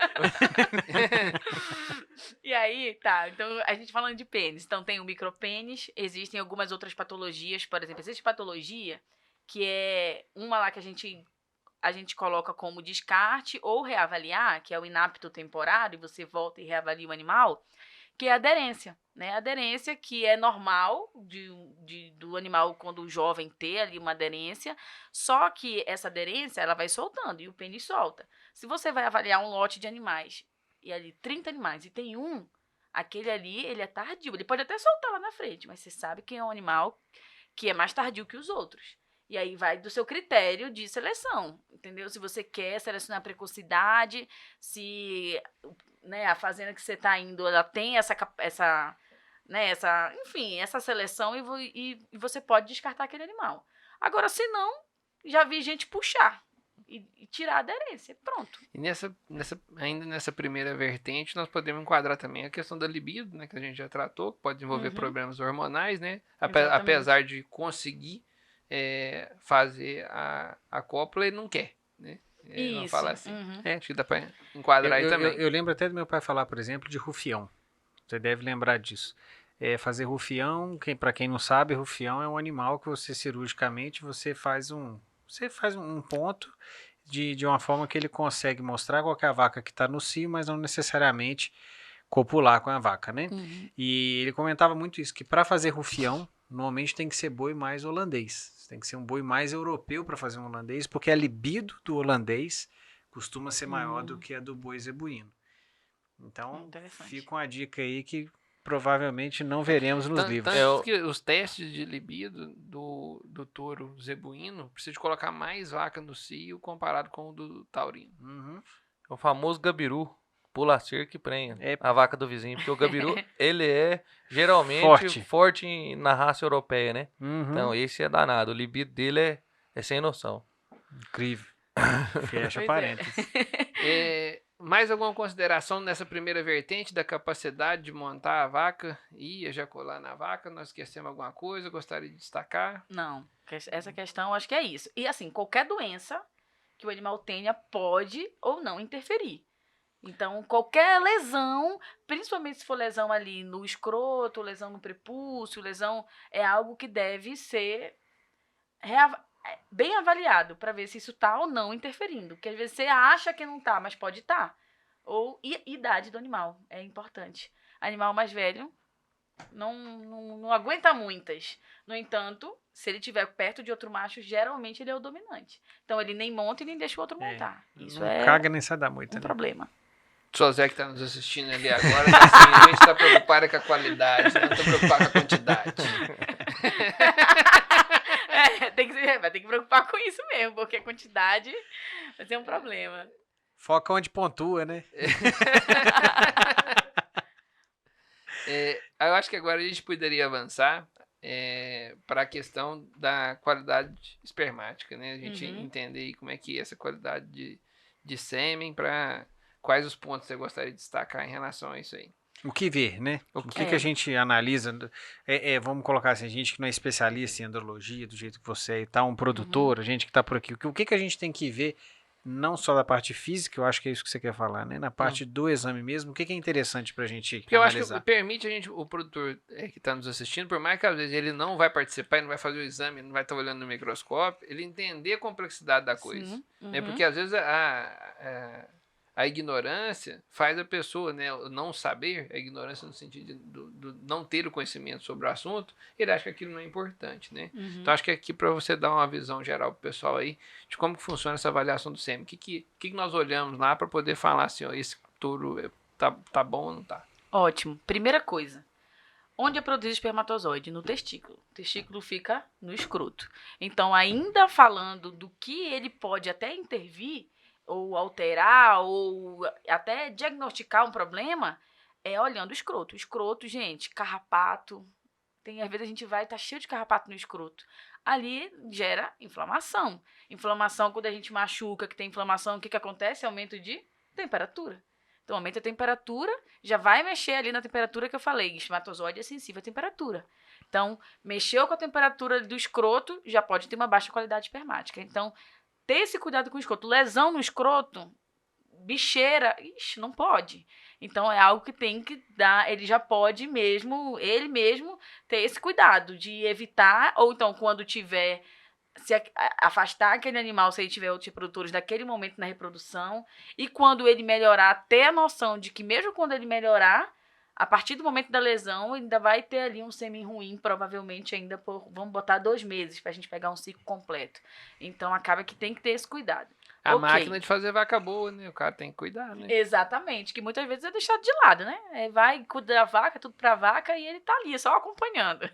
E aí, tá, então a gente falando de pênis, então tem o micropênis, existem algumas outras patologias, por exemplo, existe patologia que é uma lá que a gente coloca como descarte ou reavaliar, que é o inapto temporário, você volta e reavalia o animal, que é a aderência, né? A aderência que é normal do animal quando o jovem ter ali uma aderência, só que essa aderência ela vai soltando e o pênis solta. Se você vai avaliar um lote de animais e ali 30 animais e tem aquele ali ele é tardio, ele pode até soltar lá na frente, mas você sabe que é um animal que é mais tardio que os outros. E aí vai do seu critério de seleção, entendeu? Se você quer selecionar precocidade, se a fazenda que você está indo, ela tem essa seleção e você pode descartar aquele animal. Agora, se não, já vi gente puxar e tirar a aderência, pronto. E ainda nessa primeira vertente, nós podemos enquadrar também a questão da libido, né, que a gente já tratou, que pode desenvolver problemas hormonais, né? Apesar de conseguir fazer a cópula, ele não quer, né? Vamos falar assim. Acho que dá para enquadrar aí também. Eu lembro até do meu pai falar, por exemplo, de rufião. Você deve lembrar disso. Fazer rufião, para quem não sabe, rufião é um animal que você cirurgicamente faz um ponto de uma forma que ele consegue mostrar qual que é a vaca que está no cio, mas não necessariamente copular com a vaca, né? E ele comentava muito isso, que para fazer rufião, normalmente tem que ser boi mais holandês. Tem que ser um boi mais europeu para fazer um holandês, porque a libido do holandês costuma ser maior do que a do boi zebuíno. Então, fica uma dica aí que provavelmente não veremos nos livros. Tanto que os testes de libido do touro zebuíno precisa de colocar mais vaca no cio comparado com o do taurino. O famoso gabiru. Pula a cerca e prenha a vaca do vizinho. Porque o gabiru, ele é geralmente forte na raça europeia, né? Então, esse é danado. O libido dele é sem noção. Incrível. Fecha parênteses. Mais alguma consideração nessa primeira vertente da capacidade de montar a vaca e ejacular na vaca? Nós esquecemos alguma coisa? Gostaria de destacar? Não. Essa questão, acho que é isso. E assim, qualquer doença que o animal tenha pode ou não interferir. Então, qualquer lesão, principalmente se for lesão ali no escroto, lesão no prepúcio, lesão é algo que deve ser bem avaliado para ver se isso está ou não interferindo. Porque às vezes você acha que não está, mas pode estar. Ou idade do animal, é importante. Animal mais velho não aguenta muitas. No entanto, se ele estiver perto de outro macho, geralmente ele é o dominante. Então, ele nem monta e nem deixa o outro montar. Isso não caga nem sai da moita, um problema. Só Zé que tá nos assistindo ali agora, tá assim, a gente tá preocupado com a qualidade, não tá preocupado com a quantidade. Vai ter que preocupar com isso mesmo, porque a quantidade vai ser um problema. Foca onde pontua, né? Eu acho que agora a gente poderia avançar para a questão da qualidade espermática, né? A gente entender aí como é que é essa qualidade de sêmen, para quais os pontos você gostaria de destacar em relação a isso aí. O que ver, né? O que a gente analisa? Vamos colocar assim, a gente que não é especialista em andrologia, do jeito que você é e tal, um produtor, a gente que está por aqui. O que a gente tem que ver, não só da parte física, eu acho que é isso que você quer falar, né? Na parte do exame mesmo, o que é interessante pra gente Porque eu analisar? acho que permite a gente, o produtor que está nos assistindo, por mais que às vezes ele não vai participar, ele não vai fazer o exame, ele não vai estar olhando no microscópio, ele entender a complexidade da coisa. Sim. Né? Porque às vezes a ignorância faz a pessoa, né, não saber, a ignorância no sentido do não ter o conhecimento sobre o assunto, ele acha que aquilo não é importante, né? Então acho que aqui para você dar uma visão geral pro pessoal aí de como que funciona essa avaliação do sêmen, o que nós olhamos lá para poder falar assim, ó, esse touro tá bom ou não tá? Ótimo. Primeira coisa. Onde é produzido espermatozoide? No testículo. O testículo fica no escroto. Então, ainda falando do que ele pode até intervir, ou alterar, ou até diagnosticar um problema, é olhando o escroto. O escroto, gente, carrapato. Às vezes a gente vai, tá cheio de carrapato no escroto. Ali gera inflamação. Inflamação, quando a gente machuca, que tem inflamação, o que acontece? Aumento de temperatura. Então, aumenta a temperatura, já vai mexer ali na temperatura que eu falei. Espermatozoide é sensível à temperatura. Então, mexeu com a temperatura do escroto, já pode ter uma baixa qualidade espermática. Então, ter esse cuidado com o escroto. Lesão no escroto, bicheira, não pode. Então, é algo que tem que dar, ele já pode mesmo, ele mesmo, ter esse cuidado de evitar, ou então, quando tiver, se afastar aquele animal, se ele tiver outros reprodutores naquele momento na reprodução, e quando ele melhorar, ter a noção de que mesmo quando ele melhorar, a partir do momento da lesão, ainda vai ter ali um sêmen ruim, provavelmente ainda vamos botar 2 meses para a gente pegar um ciclo completo. Então, acaba que tem que ter esse cuidado. A máquina de fazer vaca boa, né? O cara tem que cuidar, né? Exatamente, que muitas vezes é deixado de lado, né? Vai, cuida da vaca, tudo pra vaca, e ele tá ali, só acompanhando.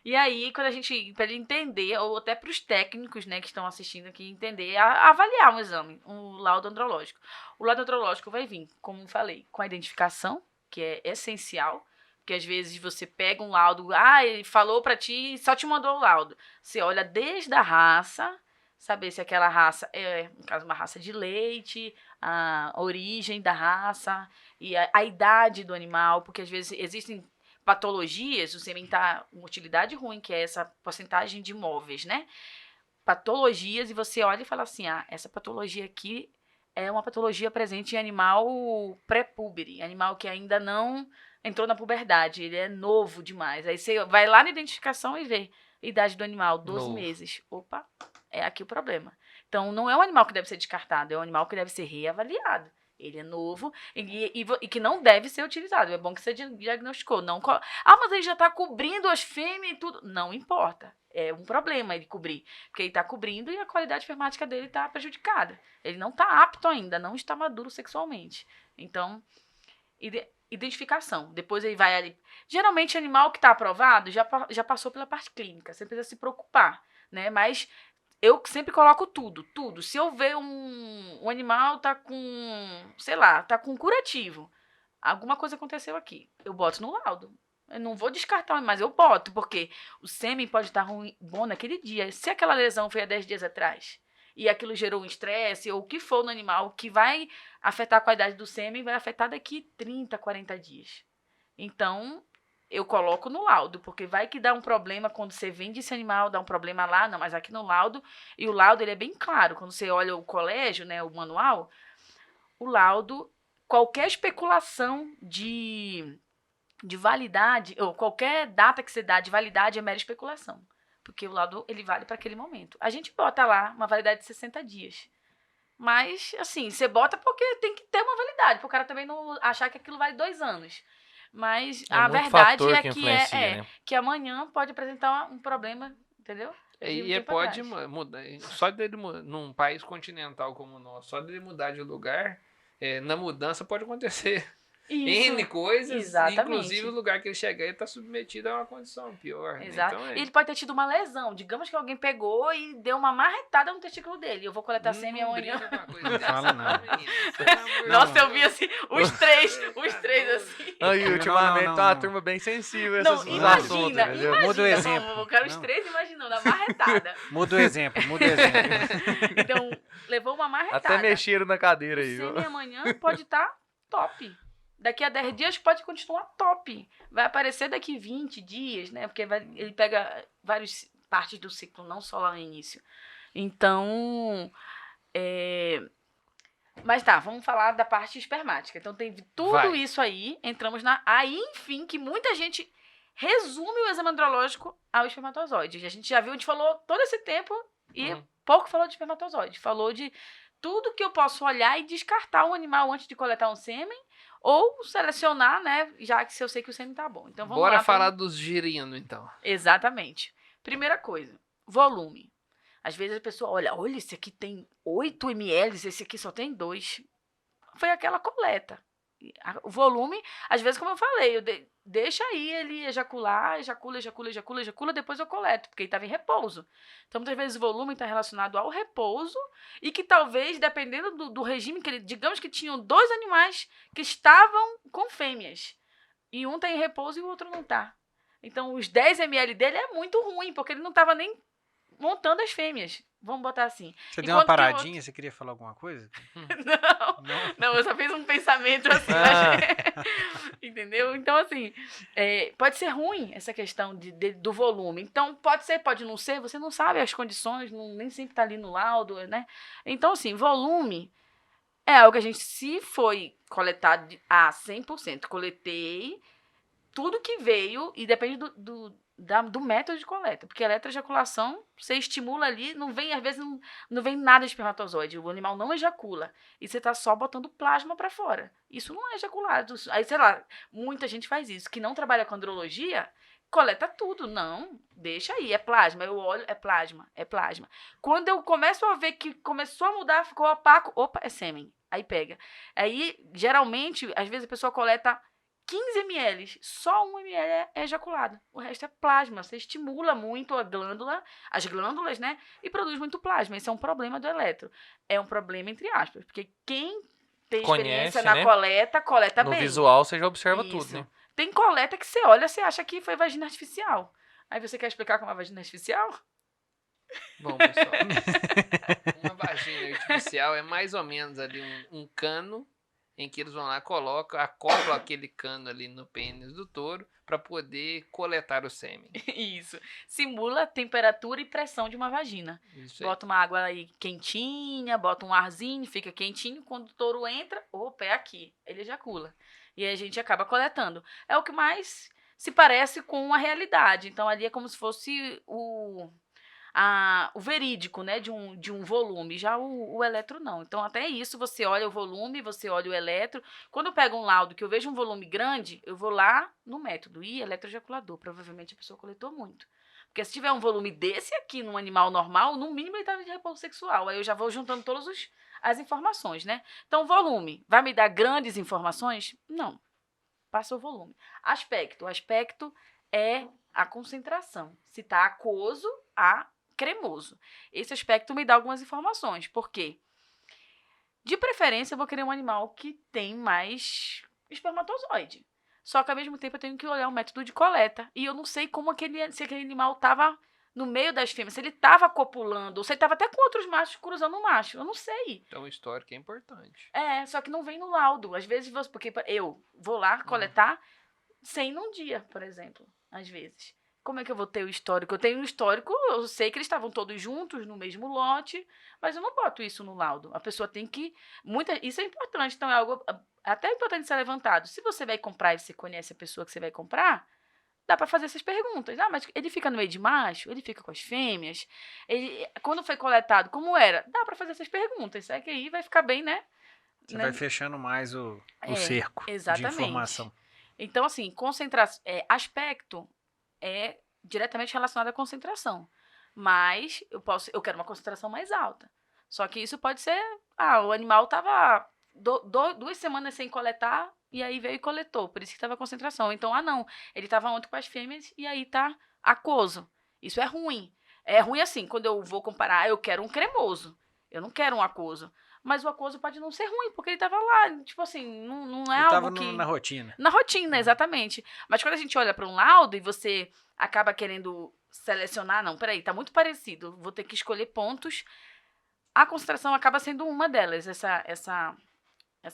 E aí, quando pra ele entender, ou até pros técnicos, né, que estão assistindo aqui, entender, avaliar um exame, um laudo andrológico. O laudo andrológico vai vir, como eu falei, com a identificação, que é essencial, porque às vezes você pega um laudo, ele falou pra ti e só te mandou o laudo. Você olha desde a raça, saber se aquela raça é, no caso, uma raça de leite, a origem da raça e a idade do animal, porque às vezes existem patologias, o sêmen está uma utilidade ruim, que é essa porcentagem de móveis, né? Patologias, e você olha e fala assim, essa patologia aqui é uma patologia presente em animal pré-púbere, animal que ainda não entrou na puberdade, ele é novo demais. Aí você vai lá na identificação e vê idade do animal, 12 meses. Opa, é aqui o problema. Então, não é um animal que deve ser descartado, é um animal que deve ser reavaliado. Ele é novo e que não deve ser utilizado. É bom que você diagnosticou. Não, mas ele já está cobrindo as fêmeas e tudo. Não importa. É um problema ele cobrir. Porque ele está cobrindo e a qualidade espermática dele está prejudicada. Ele não está apto ainda, não está maduro sexualmente. Então, identificação. Depois ele vai ali. Geralmente, animal que está aprovado já passou pela parte clínica. Você precisa se preocupar, né? Mas eu sempre coloco tudo. Se eu ver um animal tá com, sei lá, tá com curativo, alguma coisa aconteceu aqui, eu boto no laudo. Eu não vou descartar, mas eu boto, porque o sêmen pode estar ruim, bom naquele dia. Se aquela lesão foi há 10 dias atrás e aquilo gerou um estresse ou o que for no animal que vai afetar a qualidade do sêmen, vai afetar daqui 30, 40 dias. Então, eu coloco no laudo, porque vai que dá um problema quando você vende esse animal, dá um problema lá, não, mas aqui no laudo, e o laudo ele é bem claro, quando você olha o colégio, né, o manual, o laudo, qualquer especulação de validade, ou qualquer data que você dá de validade é mera especulação, porque o laudo ele vale para aquele momento. A gente bota lá uma validade de 60 dias, mas, assim, você bota porque tem que ter uma validade, para o cara também não achar que aquilo vale 2 anos. Mas a verdade é que amanhã pode apresentar um problema, entendeu? E pode mudar. Só dele num país continental como o nosso, só dele mudar de lugar, na mudança pode acontecer Isso. N coisas, Exatamente. inclusive o lugar que ele chegar, ele está submetido a uma condição pior. Né? Exato. Então, E ele pode ter tido uma lesão. Digamos que alguém pegou e deu uma marretada no testículo dele. Eu vou coletar sêmen amanhã. Não fala não. Nossa, eu vi assim, os três assim. Aí, ultimamente não, tá uma não. turma bem sensível a Não, esses imagina, assuntos, entendeu? Muda o exemplo. Eu quero os Não. três imaginando a marretada. Muda o exemplo. Então, levou uma marretada. Até mexeram na cadeira aí, O viu? sêmen amanhã pode estar top. Daqui a 10 dias pode continuar top. Vai aparecer daqui 20 dias, né? Porque ele pega várias partes do ciclo, não só lá no início. Então, mas tá, vamos falar da parte espermática. Então tem tudo Vai. isso aí, entramos na... Aí, enfim, que muita gente resume o exame andrológico ao espermatozoide. A gente já viu, a gente falou todo esse tempo e pouco falou de espermatozoide. Falou de tudo que eu posso olhar e descartar um animal antes de coletar um sêmen, ou selecionar, né, já que se eu sei que o sêmen tá bom. Então vamos Bora lá. falar dos girinos, então. Exatamente. Primeira coisa, volume. Às vezes a pessoa olha, esse aqui tem 8 ml, esse aqui só tem 2. Foi aquela coleta. O volume, às vezes, como eu falei, deixa aí ele ejacula, depois eu coleto, porque ele estava em repouso. Então, muitas vezes o volume está relacionado ao repouso e que talvez, dependendo do regime, que digamos que tinham 2 animais que estavam com fêmeas. E um está em repouso e o outro não está. Então, os 10 ml dele é muito ruim, porque ele não estava nem montando as fêmeas. Vamos botar assim. Você deu uma Enquanto que o paradinha? Você queria falar alguma coisa? Não, eu só fiz um pensamento assim. Entendeu? Então, assim, pode ser ruim essa questão do volume. Então, pode ser, pode não ser, você não sabe as condições, nem sempre está ali no laudo, né? Então, assim, volume é algo que a gente, se foi coletado 100%, coletei tudo que veio, e depende do método de coleta, porque a eletroejaculação, você estimula ali, não vem, às vezes, não vem nada de espermatozoide, o animal não ejacula, e você tá só botando plasma para fora. Isso não é ejaculado. Aí, sei lá, muita gente faz isso, que não trabalha com andrologia, coleta tudo. Não, deixa aí, é plasma. Eu olho, é plasma. Quando eu começo a ver que começou a mudar, ficou opaco, opa, é sêmen. Aí pega. Aí, geralmente, às vezes a pessoa coleta 15 ml, só 1 ml é ejaculado. O resto é plasma. Você estimula muito as glândulas, né? E produz muito plasma. Esse é um problema do eletro. É um problema entre aspas, porque quem tem experiência na coleta no bem. No visual você já observa Isso. tudo, né? Tem coleta que você olha, você acha que foi vagina artificial. Aí você quer explicar como é vagina artificial? Bom, pessoal, uma vagina artificial é mais ou menos ali um cano em que eles vão lá, acoplam aquele cano ali no pênis do touro para poder coletar o sêmen. Isso. Simula a temperatura e pressão de uma vagina. Isso aí. Bota uma água aí quentinha, bota um arzinho, fica quentinho. Quando o touro entra, opa, é aqui. Ele ejacula. E aí a gente acaba coletando. É o que mais se parece com a realidade. Então ali é como se fosse o verídico, né, de um volume. Já o eletro não. Então até isso, você olha o volume, você olha o eletro. Quando eu pego um laudo que eu vejo um volume grande, eu vou lá no método. Eletroejaculador. Provavelmente a pessoa coletou muito. Porque se tiver um volume desse aqui num animal normal, no mínimo ele estava de repouso sexual. Aí eu já vou juntando todas as informações, né? Então, volume. Vai me dar grandes informações? Não. Passa o volume. Aspecto. O aspecto é a concentração. Se está aquoso a cremoso. Esse aspecto me dá algumas informações. Por quê? De preferência, eu vou querer um animal que tem mais espermatozoide. Só que, ao mesmo tempo, eu tenho que olhar o método de coleta. E eu não sei se aquele animal estava no meio das fêmeas, se ele estava copulando, ou se ele estava até com outros machos cruzando o macho. Eu não sei. Então, o histórico é importante. Só que não vem no laudo. Às vezes, porque eu vou lá coletar 100 num dia, por exemplo. Às vezes. Como é que eu vou ter o histórico? Eu tenho um histórico, eu sei que eles estavam todos juntos no mesmo lote, mas eu não boto isso no laudo. A pessoa tem que... Isso é importante, então é algo até importante ser levantado. Se você vai comprar e você conhece a pessoa que você vai comprar, dá para fazer essas perguntas. Mas ele fica no meio de macho? Ele fica com as fêmeas? Quando foi coletado, como era? Dá para fazer essas perguntas. É que aí vai ficar bem, né? Você vai fechando mais o cerco exatamente. de informação. Então, assim, aspecto é diretamente relacionado à concentração. Mas eu quero uma concentração mais alta. Só que isso pode ser... o animal estava 2 semanas sem coletar, e aí veio e coletou. Por isso que estava concentração. Então, não. Ele estava ontem com as fêmeas, e aí tá aquoso. Isso é ruim. É ruim assim, quando eu vou comparar, eu quero um cremoso. Eu não quero um aquoso. Mas o aquoso pode não ser ruim, porque ele tava lá, tipo assim, não é Ele algo tava que... na rotina. Na rotina, exatamente. Mas quando a gente olha para um laudo e você acaba querendo selecionar, não, peraí, tá muito parecido, vou ter que escolher pontos, a concentração acaba sendo uma delas, essa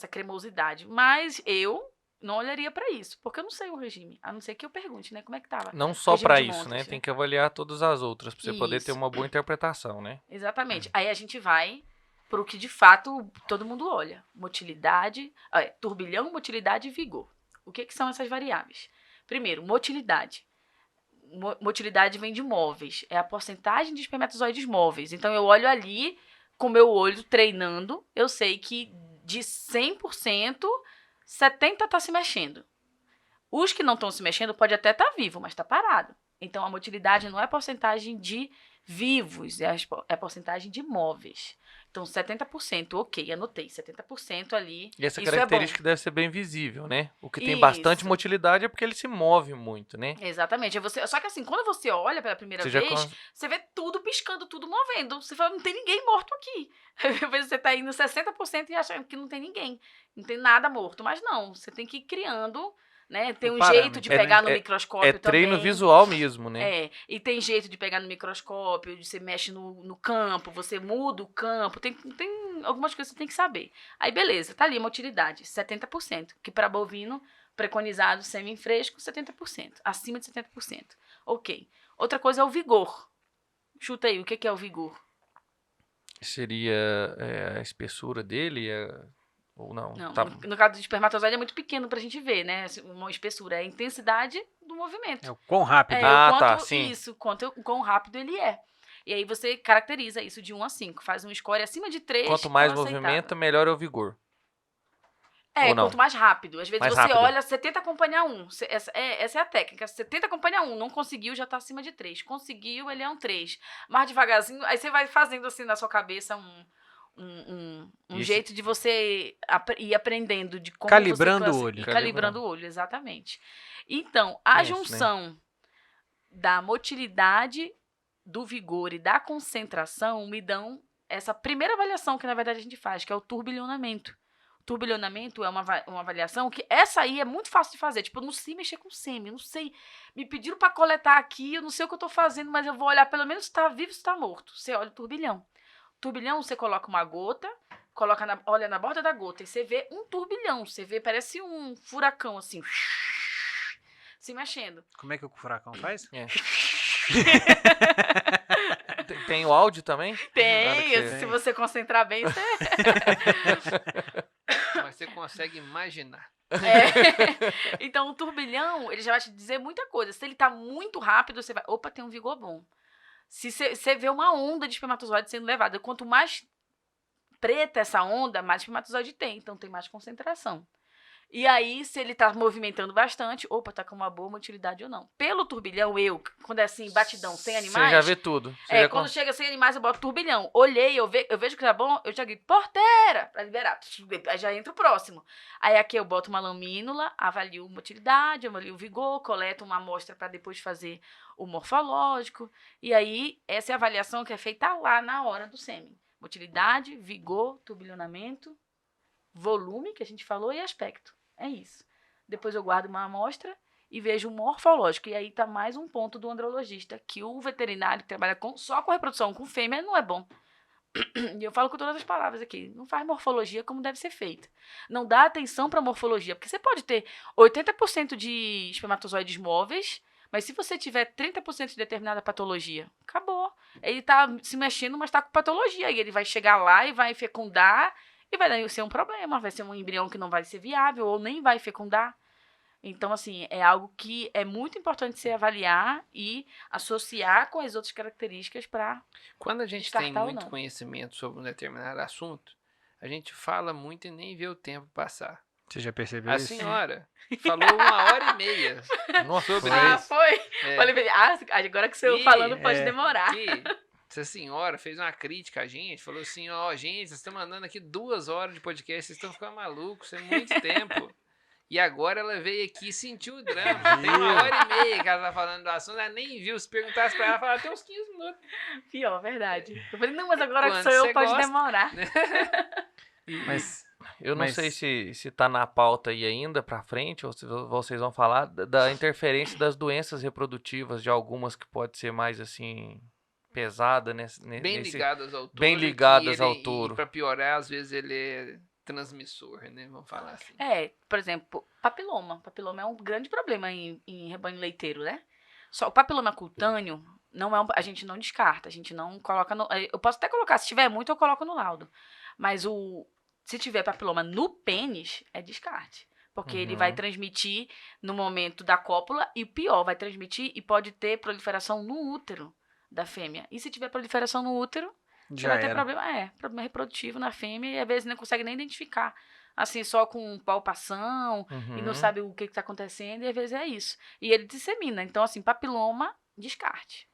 cremosidade. Mas eu não olharia para isso, porque eu não sei o regime, a não ser que eu pergunte, né, como é que tava. Não só Regime para de isso, montas, né? né? Tem que avaliar todas as outras pra você poder ter Isso. uma boa interpretação, né? Exatamente. Aí a gente vai pro que de fato todo mundo olha. Motilidade, turbilhão, motilidade e vigor. O que são essas variáveis? Primeiro, motilidade. Motilidade vem de móveis. É a porcentagem de espermatozoides móveis. Então eu olho ali com o meu olho treinando, eu sei que de 100%, 70% está se mexendo. Os que não estão se mexendo pode até estar vivo, mas está parado. Então a motilidade não é porcentagem de vivos, é a porcentagem de móveis. Então 70%, ok, anotei, 70% ali. E essa isso característica é deve ser bem visível, né? O que tem Isso. bastante motilidade é porque ele se move muito, né? bom. Exatamente. Só que assim, quando você olha pela primeira Você já vez, você vê tudo piscando, tudo movendo. Você fala, não tem ninguém morto aqui. Às vezes você tá indo 60% e acha que não tem ninguém. Não tem nada morto. Mas não, você tem que ir criando, né? Tem O um parâmetro, jeito de né? pegar no microscópio É treino também. visual mesmo, né? E tem jeito de pegar no microscópio, você mexe no campo, você muda o campo, tem algumas coisas que você tem que saber. Aí beleza, tá ali a motilidade, 70%, que para bovino preconizado semi-fresco, 70%, acima de 70%. Ok. Outra coisa é o vigor. Chuta aí, o que é o vigor? Seria a espessura dele, ou não? Não, Tá- no caso do espermatozoide é muito pequeno pra gente ver, né? Uma espessura, é a intensidade do movimento. É o quão rápido. Ah, o tá, quanto, sim. Isso, o quão rápido ele é. E aí você caracteriza isso de 1 a 5. Faz um score acima de 3. Quanto mais é um aceitável. movimenta, melhor é o vigor. É, ou não? quanto mais rápido. Às vezes Mais você rápido. olha, você tenta acompanhar um. Essa é a técnica. Você tenta acompanhar um, não conseguiu, já tá acima de 3. Conseguiu, ele é um 3. Mais devagarzinho, aí você vai fazendo assim na sua cabeça um Isso. jeito de você ir aprendendo de como Calibrando você o olho. Calibrando o olho, exatamente. Então, a Isso, né? junção da motilidade, do vigor e da concentração me dão essa primeira avaliação que, na verdade, a gente faz, que é o turbilhonamento. O turbilhonamento é uma avaliação que essa aí é muito fácil de fazer. Tipo, eu não sei mexer com sêmen, eu não sei. Me pediram para coletar aqui, eu não sei o que eu tô fazendo, mas eu vou olhar pelo menos se tá vivo ou se tá morto. Você olha o turbilhão. Turbilhão, você coloca uma gota, olha na borda da gota e você vê um turbilhão. Você vê, parece um furacão, assim, se mexendo. Como é que o furacão faz? É. Tem o áudio também? Nada que Tem, você- se você concentrar bem, você... Mas você consegue imaginar. Então, o turbilhão, ele já vai te dizer muita coisa. Se ele tá muito rápido, você vai... Opa, tem um vigor bom. Se você vê uma onda de espermatozoide sendo levada, quanto mais preta essa onda, mais espermatozoide tem. Então, tem mais concentração. E aí, se ele tá movimentando bastante, opa, tá com uma boa motilidade ou não. Pelo turbilhão, quando é assim, batidão, sem animais... Você já vê tudo. Você já quando chega sem animais, eu boto turbilhão. Olhei, eu vejo que tá bom, eu já grito, porteira, pra liberar. Aí já entra o próximo. Aí aqui eu boto uma lamínula, avalio motilidade, avalio vigor, coleto uma amostra para depois fazer o morfológico. E aí, essa é a avaliação que é feita lá na hora do sêmen. Motilidade, vigor, turbilhonamento, volume, que a gente falou, e aspecto. É isso. Depois eu guardo uma amostra e vejo o morfológico. E aí tá mais um ponto do andrologista, que o veterinário que trabalha só com reprodução com fêmea não é bom. E eu falo com todas as palavras aqui. Não faz morfologia como deve ser feita. Não dá atenção para morfologia, porque você pode ter 80% de espermatozoides móveis, mas se você tiver 30% de determinada patologia, acabou. Ele tá se mexendo, mas tá com patologia. E ele vai chegar lá e vai fecundar e vai ser um problema. Vai ser um embrião que não vai ser viável ou nem vai fecundar. Então, assim, é algo que é muito importante você avaliar e associar com as outras características para... Quando a gente tem Descartar ou muito não. conhecimento sobre um determinado assunto, a gente fala muito e nem vê o tempo passar. Você já percebeu A isso? senhora falou 1h30 Nossa, sobre foi. isso. foi. É, Falei pra ele, agora que você E- falando pode demorar. que essa senhora fez uma crítica a gente, falou assim, ó, gente, vocês estão mandando aqui 2 horas de podcast, vocês estão ficando malucos, isso é muito tempo. E agora ela veio aqui e sentiu o drama. Tem 1h30 que ela tá falando do assunto, ela nem viu. Se perguntasse pra ela, ela falava até uns 15 minutos. Pior, verdade. Eu falei, não, mas agora que Quando sou eu, você pode gosta. demorar. Mas Eu não Mas- sei se tá na pauta aí ainda pra frente, ou se vocês vão falar da interferência das doenças reprodutivas, de algumas que pode ser mais assim, pesada Bem ligadas ao touro. bem que ligadas ao ele- touro. E pra piorar, às vezes ele é transmissor, né? Vamos falar assim. Por exemplo, papiloma. Papiloma é um grande problema em rebanho leiteiro, né? Só o papiloma cutâneo não é a gente não descarta, a gente não coloca no, eu posso até colocar, se tiver muito eu coloco no laudo. Mas se tiver papiloma no pênis, é descarte. Porque ele vai transmitir no momento da cópula e pior, vai transmitir e pode ter proliferação no útero da fêmea. E se tiver proliferação no útero, você já vai ter era. problema reprodutivo na fêmea e às vezes não consegue nem identificar. Assim, só com palpação e não sabe o que está acontecendo e às vezes é isso. E ele dissemina. Então, assim, papiloma, descarte.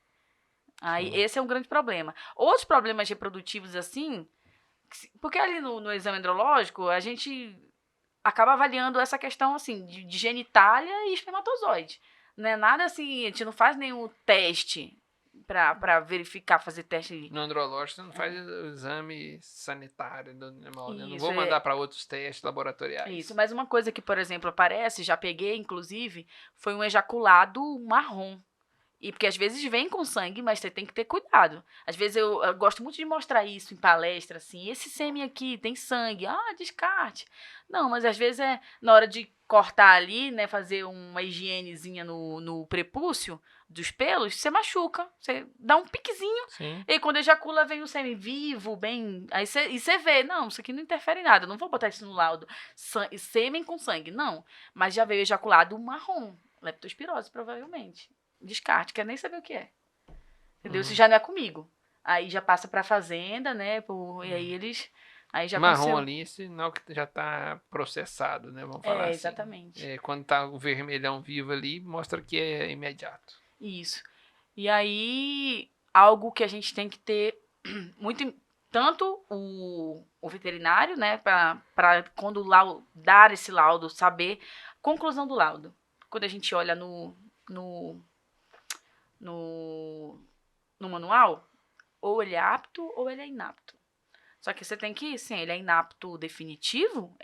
Aí, esse é um grande problema. Outros problemas reprodutivos, assim, porque ali no exame andrológico, a gente acaba avaliando essa questão, assim, de genitália e espermatozoide. Não é nada assim, a gente não faz nenhum teste pra verificar, fazer teste. No andrológico, você não faz o exame sanitário do animal, né? Não Isso, vou mandar para outros testes laboratoriais. Isso, mas uma coisa que, por exemplo, aparece, já peguei, inclusive, foi um ejaculado marrom. E porque às vezes vem com sangue, mas você tem que ter cuidado. Às vezes eu gosto muito de mostrar isso em palestra, assim, esse sêmen aqui tem sangue, descarte. Não, mas às vezes na hora de cortar ali, né, fazer uma higienezinha no prepúcio dos pelos, você machuca, você dá um piquezinho, Sim. e quando ejacula vem o sêmen vivo, bem, aí você vê, não, isso aqui não interfere em nada, eu não vou botar isso no laudo, sêmen com sangue, não, mas já veio ejaculado marrom, leptospirose provavelmente. Descarte, quer nem saber o que é. Entendeu? Isso já não é comigo. Aí já passa pra fazenda, né? E aí eles. Aí já Marrom aconteceu. ali, sinal que já tá processado, né? Vamos falar assim. Exatamente. Quando tá o vermelhão vivo ali, mostra que é imediato. Isso. E aí, algo que a gente tem que ter muito. Tanto o veterinário, né? Pra quando dar esse laudo, saber. Conclusão do laudo. Quando a gente olha no manual, ou ele é apto ou ele é inapto. Só que você tem que, sim, ele é inapto definitivo,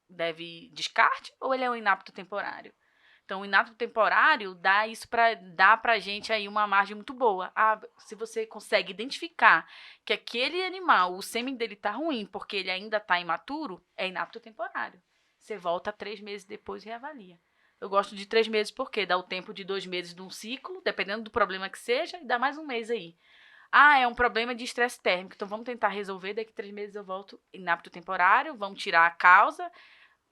deve descarte, ou ele é um inapto temporário. Então, o inapto temporário dá pra gente aí uma margem muito boa. Se você consegue identificar que aquele animal, o sêmen dele tá ruim porque ele ainda tá imaturo, é inapto temporário. Você volta 3 meses depois e reavalia. Eu gosto de 3 meses porque dá o tempo de 2 meses de um ciclo, dependendo do problema que seja, e dá mais um mês aí. É um problema de estresse térmico, então vamos tentar resolver, daqui 3 meses eu volto inapto temporário, vamos tirar a causa,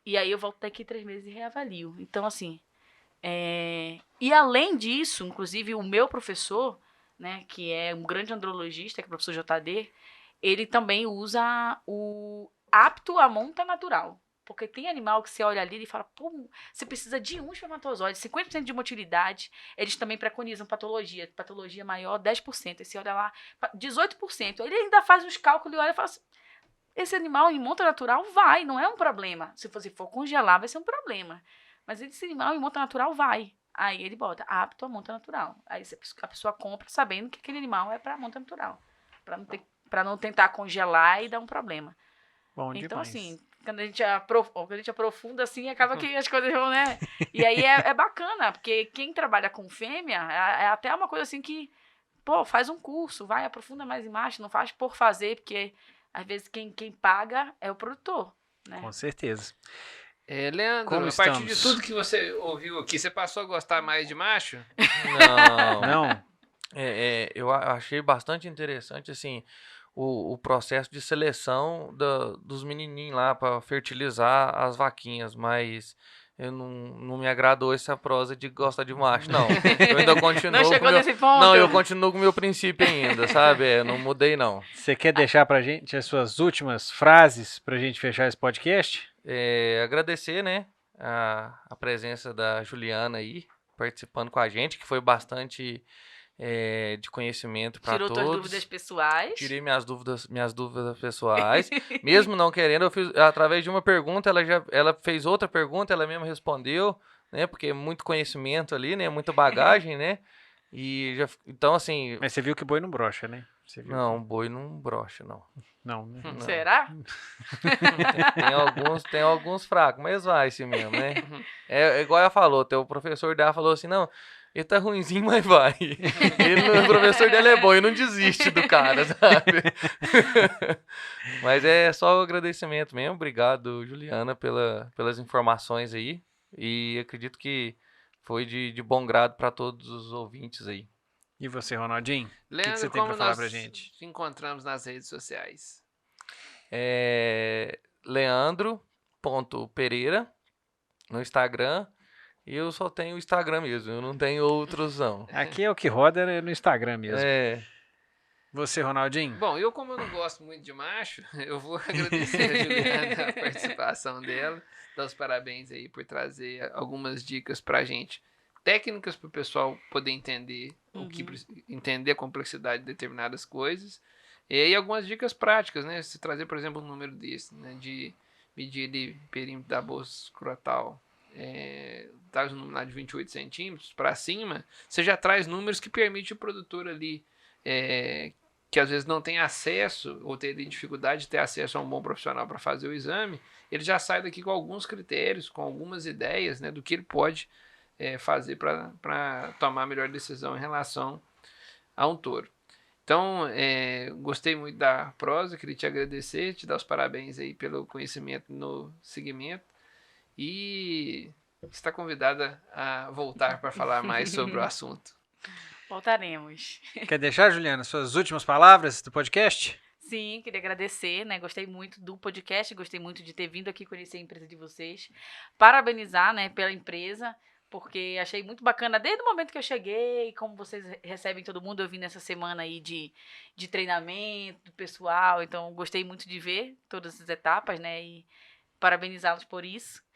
e aí eu volto daqui 3 meses e reavalio. Então, assim, e além disso, inclusive o meu professor, né, que é um grande andrologista, que é o professor JD, ele também usa o apto à monta natural. Porque tem animal que você olha ali e fala, pô, você precisa de um espermatozoide, 50% de motilidade. Eles também preconizam patologia maior, 10%. Aí você olha lá, 18%. Ele ainda faz os cálculos e olha e fala assim, esse animal em monta natural vai, não é um problema. Se você for congelar, vai ser um problema. Mas esse animal em monta natural vai. Aí ele bota apto à monta natural. Aí a pessoa compra sabendo que aquele animal é para monta natural. Para não tentar congelar e dar um problema. Bom Então, demais. assim, quando a gente aprofunda, assim, acaba que as coisas vão, né? E aí é bacana, porque quem trabalha com fêmea é até uma coisa assim que, pô, faz um curso, vai, aprofunda mais em macho, não faz por fazer, porque às vezes quem paga é o produtor, né? Com certeza. Leandro, Como a partir estamos? de tudo que você ouviu aqui, você passou a gostar mais de macho? Não. Não? Eu achei bastante interessante, assim, o processo de seleção dos menininhos lá para fertilizar as vaquinhas, mas eu não me agradou essa prosa de gostar de macho, não. Eu ainda continuo Não chegou com nesse ponto? Não, eu continuo com o meu princípio ainda, sabe? Não mudei, não. Você quer deixar pra gente as suas últimas frases pra gente fechar esse podcast? Agradecer, né, a presença da Juliana aí, participando com a gente, que foi bastante de conhecimento para Tirou todos. tuas dúvidas pessoais. Tirei minhas dúvidas pessoais. Mesmo não querendo, eu fiz através de uma pergunta, ela fez outra pergunta, ela mesma respondeu, né? Porque é muito conhecimento ali, né? Muita bagagem, né? Então, assim. Mas você viu que boi não brocha, né? Você viu Não, boi não brocha, não. Não, né? Não. Será? Tem alguns fracos, mas vai assim mesmo, né? É igual ela falou, o professor dela falou assim, não, ele tá ruinzinho, mas vai. O professor dela é bom e não desiste do cara, sabe? Mas é só o agradecimento mesmo. Obrigado, Juliana, pelas informações aí. E acredito que foi de bom grado para todos os ouvintes aí. E você, Ronaldinho? O que Leandro, você tem como pra falar nós pra gente? nos encontramos nas redes sociais? Leandro.pereira no Instagram. E eu só tenho o Instagram mesmo, eu não tenho outros não. Aqui é o que roda no Instagram mesmo. É, Você, Ronaldinho? Bom, como eu não gosto muito de macho, eu vou agradecer a Juliana a participação dela, dar os parabéns aí por trazer algumas dicas pra gente, técnicas para o pessoal poder entender entender a complexidade de determinadas coisas, e aí algumas dicas práticas, né? Se trazer, por exemplo, um número desse, né? De medir ali perímetro da bolsa escrotal, traz um número lá de 28 centímetros para cima, você já traz números que permite o produtor ali, que às vezes não tem acesso ou tem dificuldade de ter acesso a um bom profissional para fazer o exame, ele já sai daqui com alguns critérios, com algumas ideias, né, do que ele pode fazer para tomar a melhor decisão em relação a um touro. Então, gostei muito da prosa, queria te agradecer, te dar os parabéns aí pelo conhecimento no segmento e está convidada a voltar para falar mais sobre o assunto. Voltaremos. Quer deixar, Juliana, suas últimas palavras do podcast? Sim, queria agradecer, né? Gostei muito do podcast, gostei muito de ter vindo aqui conhecer a empresa de vocês. Parabenizar, né, pela empresa, porque achei muito bacana desde o momento que eu cheguei, como vocês recebem todo mundo. Eu vim nessa semana aí de treinamento do pessoal, então gostei muito de ver todas as etapas, né? E parabenizá-los por isso.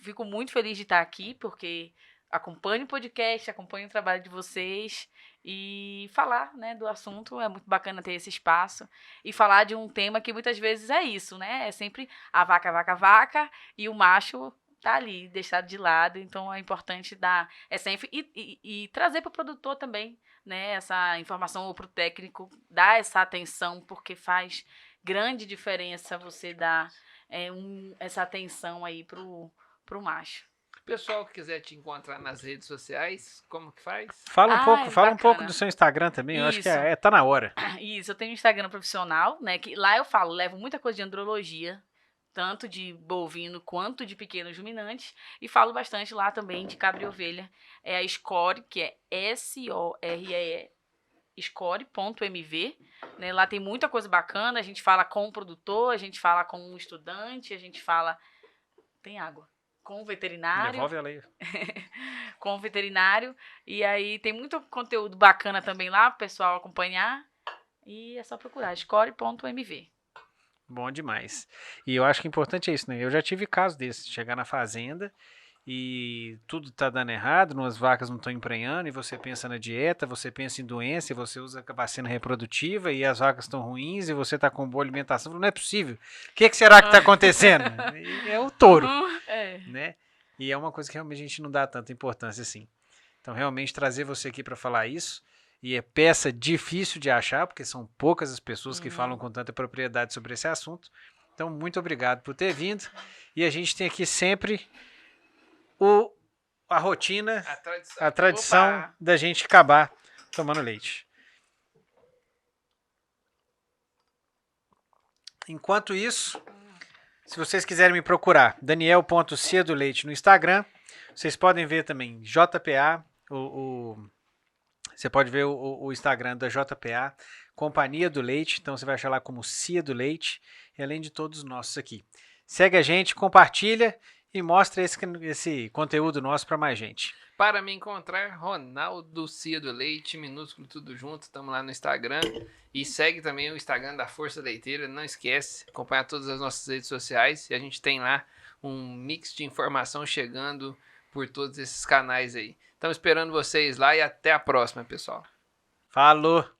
Fico muito feliz de estar aqui, porque acompanho o podcast, acompanho o trabalho de vocês e falar, né, do assunto. É muito bacana ter esse espaço e falar de um tema que muitas vezes é isso, né? É sempre a vaca e o macho tá ali, deixado de lado. Então é importante dar sempre e trazer para o produtor também, né, essa informação, ou para o técnico dar essa atenção, porque faz grande diferença você dar essa atenção aí pro macho. Pessoal que quiser te encontrar nas redes sociais, como que faz? Fala um pouco Bacana. do seu Instagram também, eu acho que Isso. tá na hora. Isso, eu tenho um Instagram profissional, né, que lá eu levo muita coisa de andrologia, tanto de bovino quanto de pequenos ruminantes, e falo bastante lá também de cabra e ovelha. É a Score, que é SORE, score.mv, né? Lá tem muita coisa bacana, a gente fala com o produtor, a gente fala com o estudante, a gente fala... Tem água. Com o veterinário. Devolve ela aí. Com o veterinário. E aí tem muito conteúdo bacana também lá pro pessoal acompanhar. E é só procurar, score.mv. Bom demais. E eu acho que o importante é isso, né? Eu já tive casos desses, chegar na fazenda e tudo tá dando errado, as vacas não estão emprenhando, e você pensa na dieta, você pensa em doença, e você usa a vacina reprodutiva, e as vacas estão ruins, e você tá com boa alimentação. Não é possível. O que será que tá acontecendo? É o touro, né? E é uma coisa que realmente a gente não dá tanta importância assim. Então, realmente, trazer você aqui para falar isso, e é peça difícil de achar, porque são poucas as pessoas que falam com tanta propriedade sobre esse assunto. Então, muito obrigado por ter vindo. E a gente tem aqui sempre a rotina, a tradição da gente acabar tomando leite. Enquanto isso, se vocês quiserem me procurar, Daniel.cedoleite no Instagram, vocês podem ver também JPA, você pode ver o Instagram da JPA, Companhia do Leite, então você vai achar lá como Cia do Leite, e além de todos os nossos aqui. Segue a gente, compartilha e mostra esse conteúdo nosso para mais gente. Para me encontrar, Ronaldo Cia do Leite, minúsculo, tudo junto, estamos lá no Instagram. E segue também o Instagram da Força Leiteira, não esquece, acompanhar todas as nossas redes sociais. E a gente tem lá um mix de informação chegando por todos esses canais aí. Estamos esperando vocês lá e até a próxima, pessoal. Falou!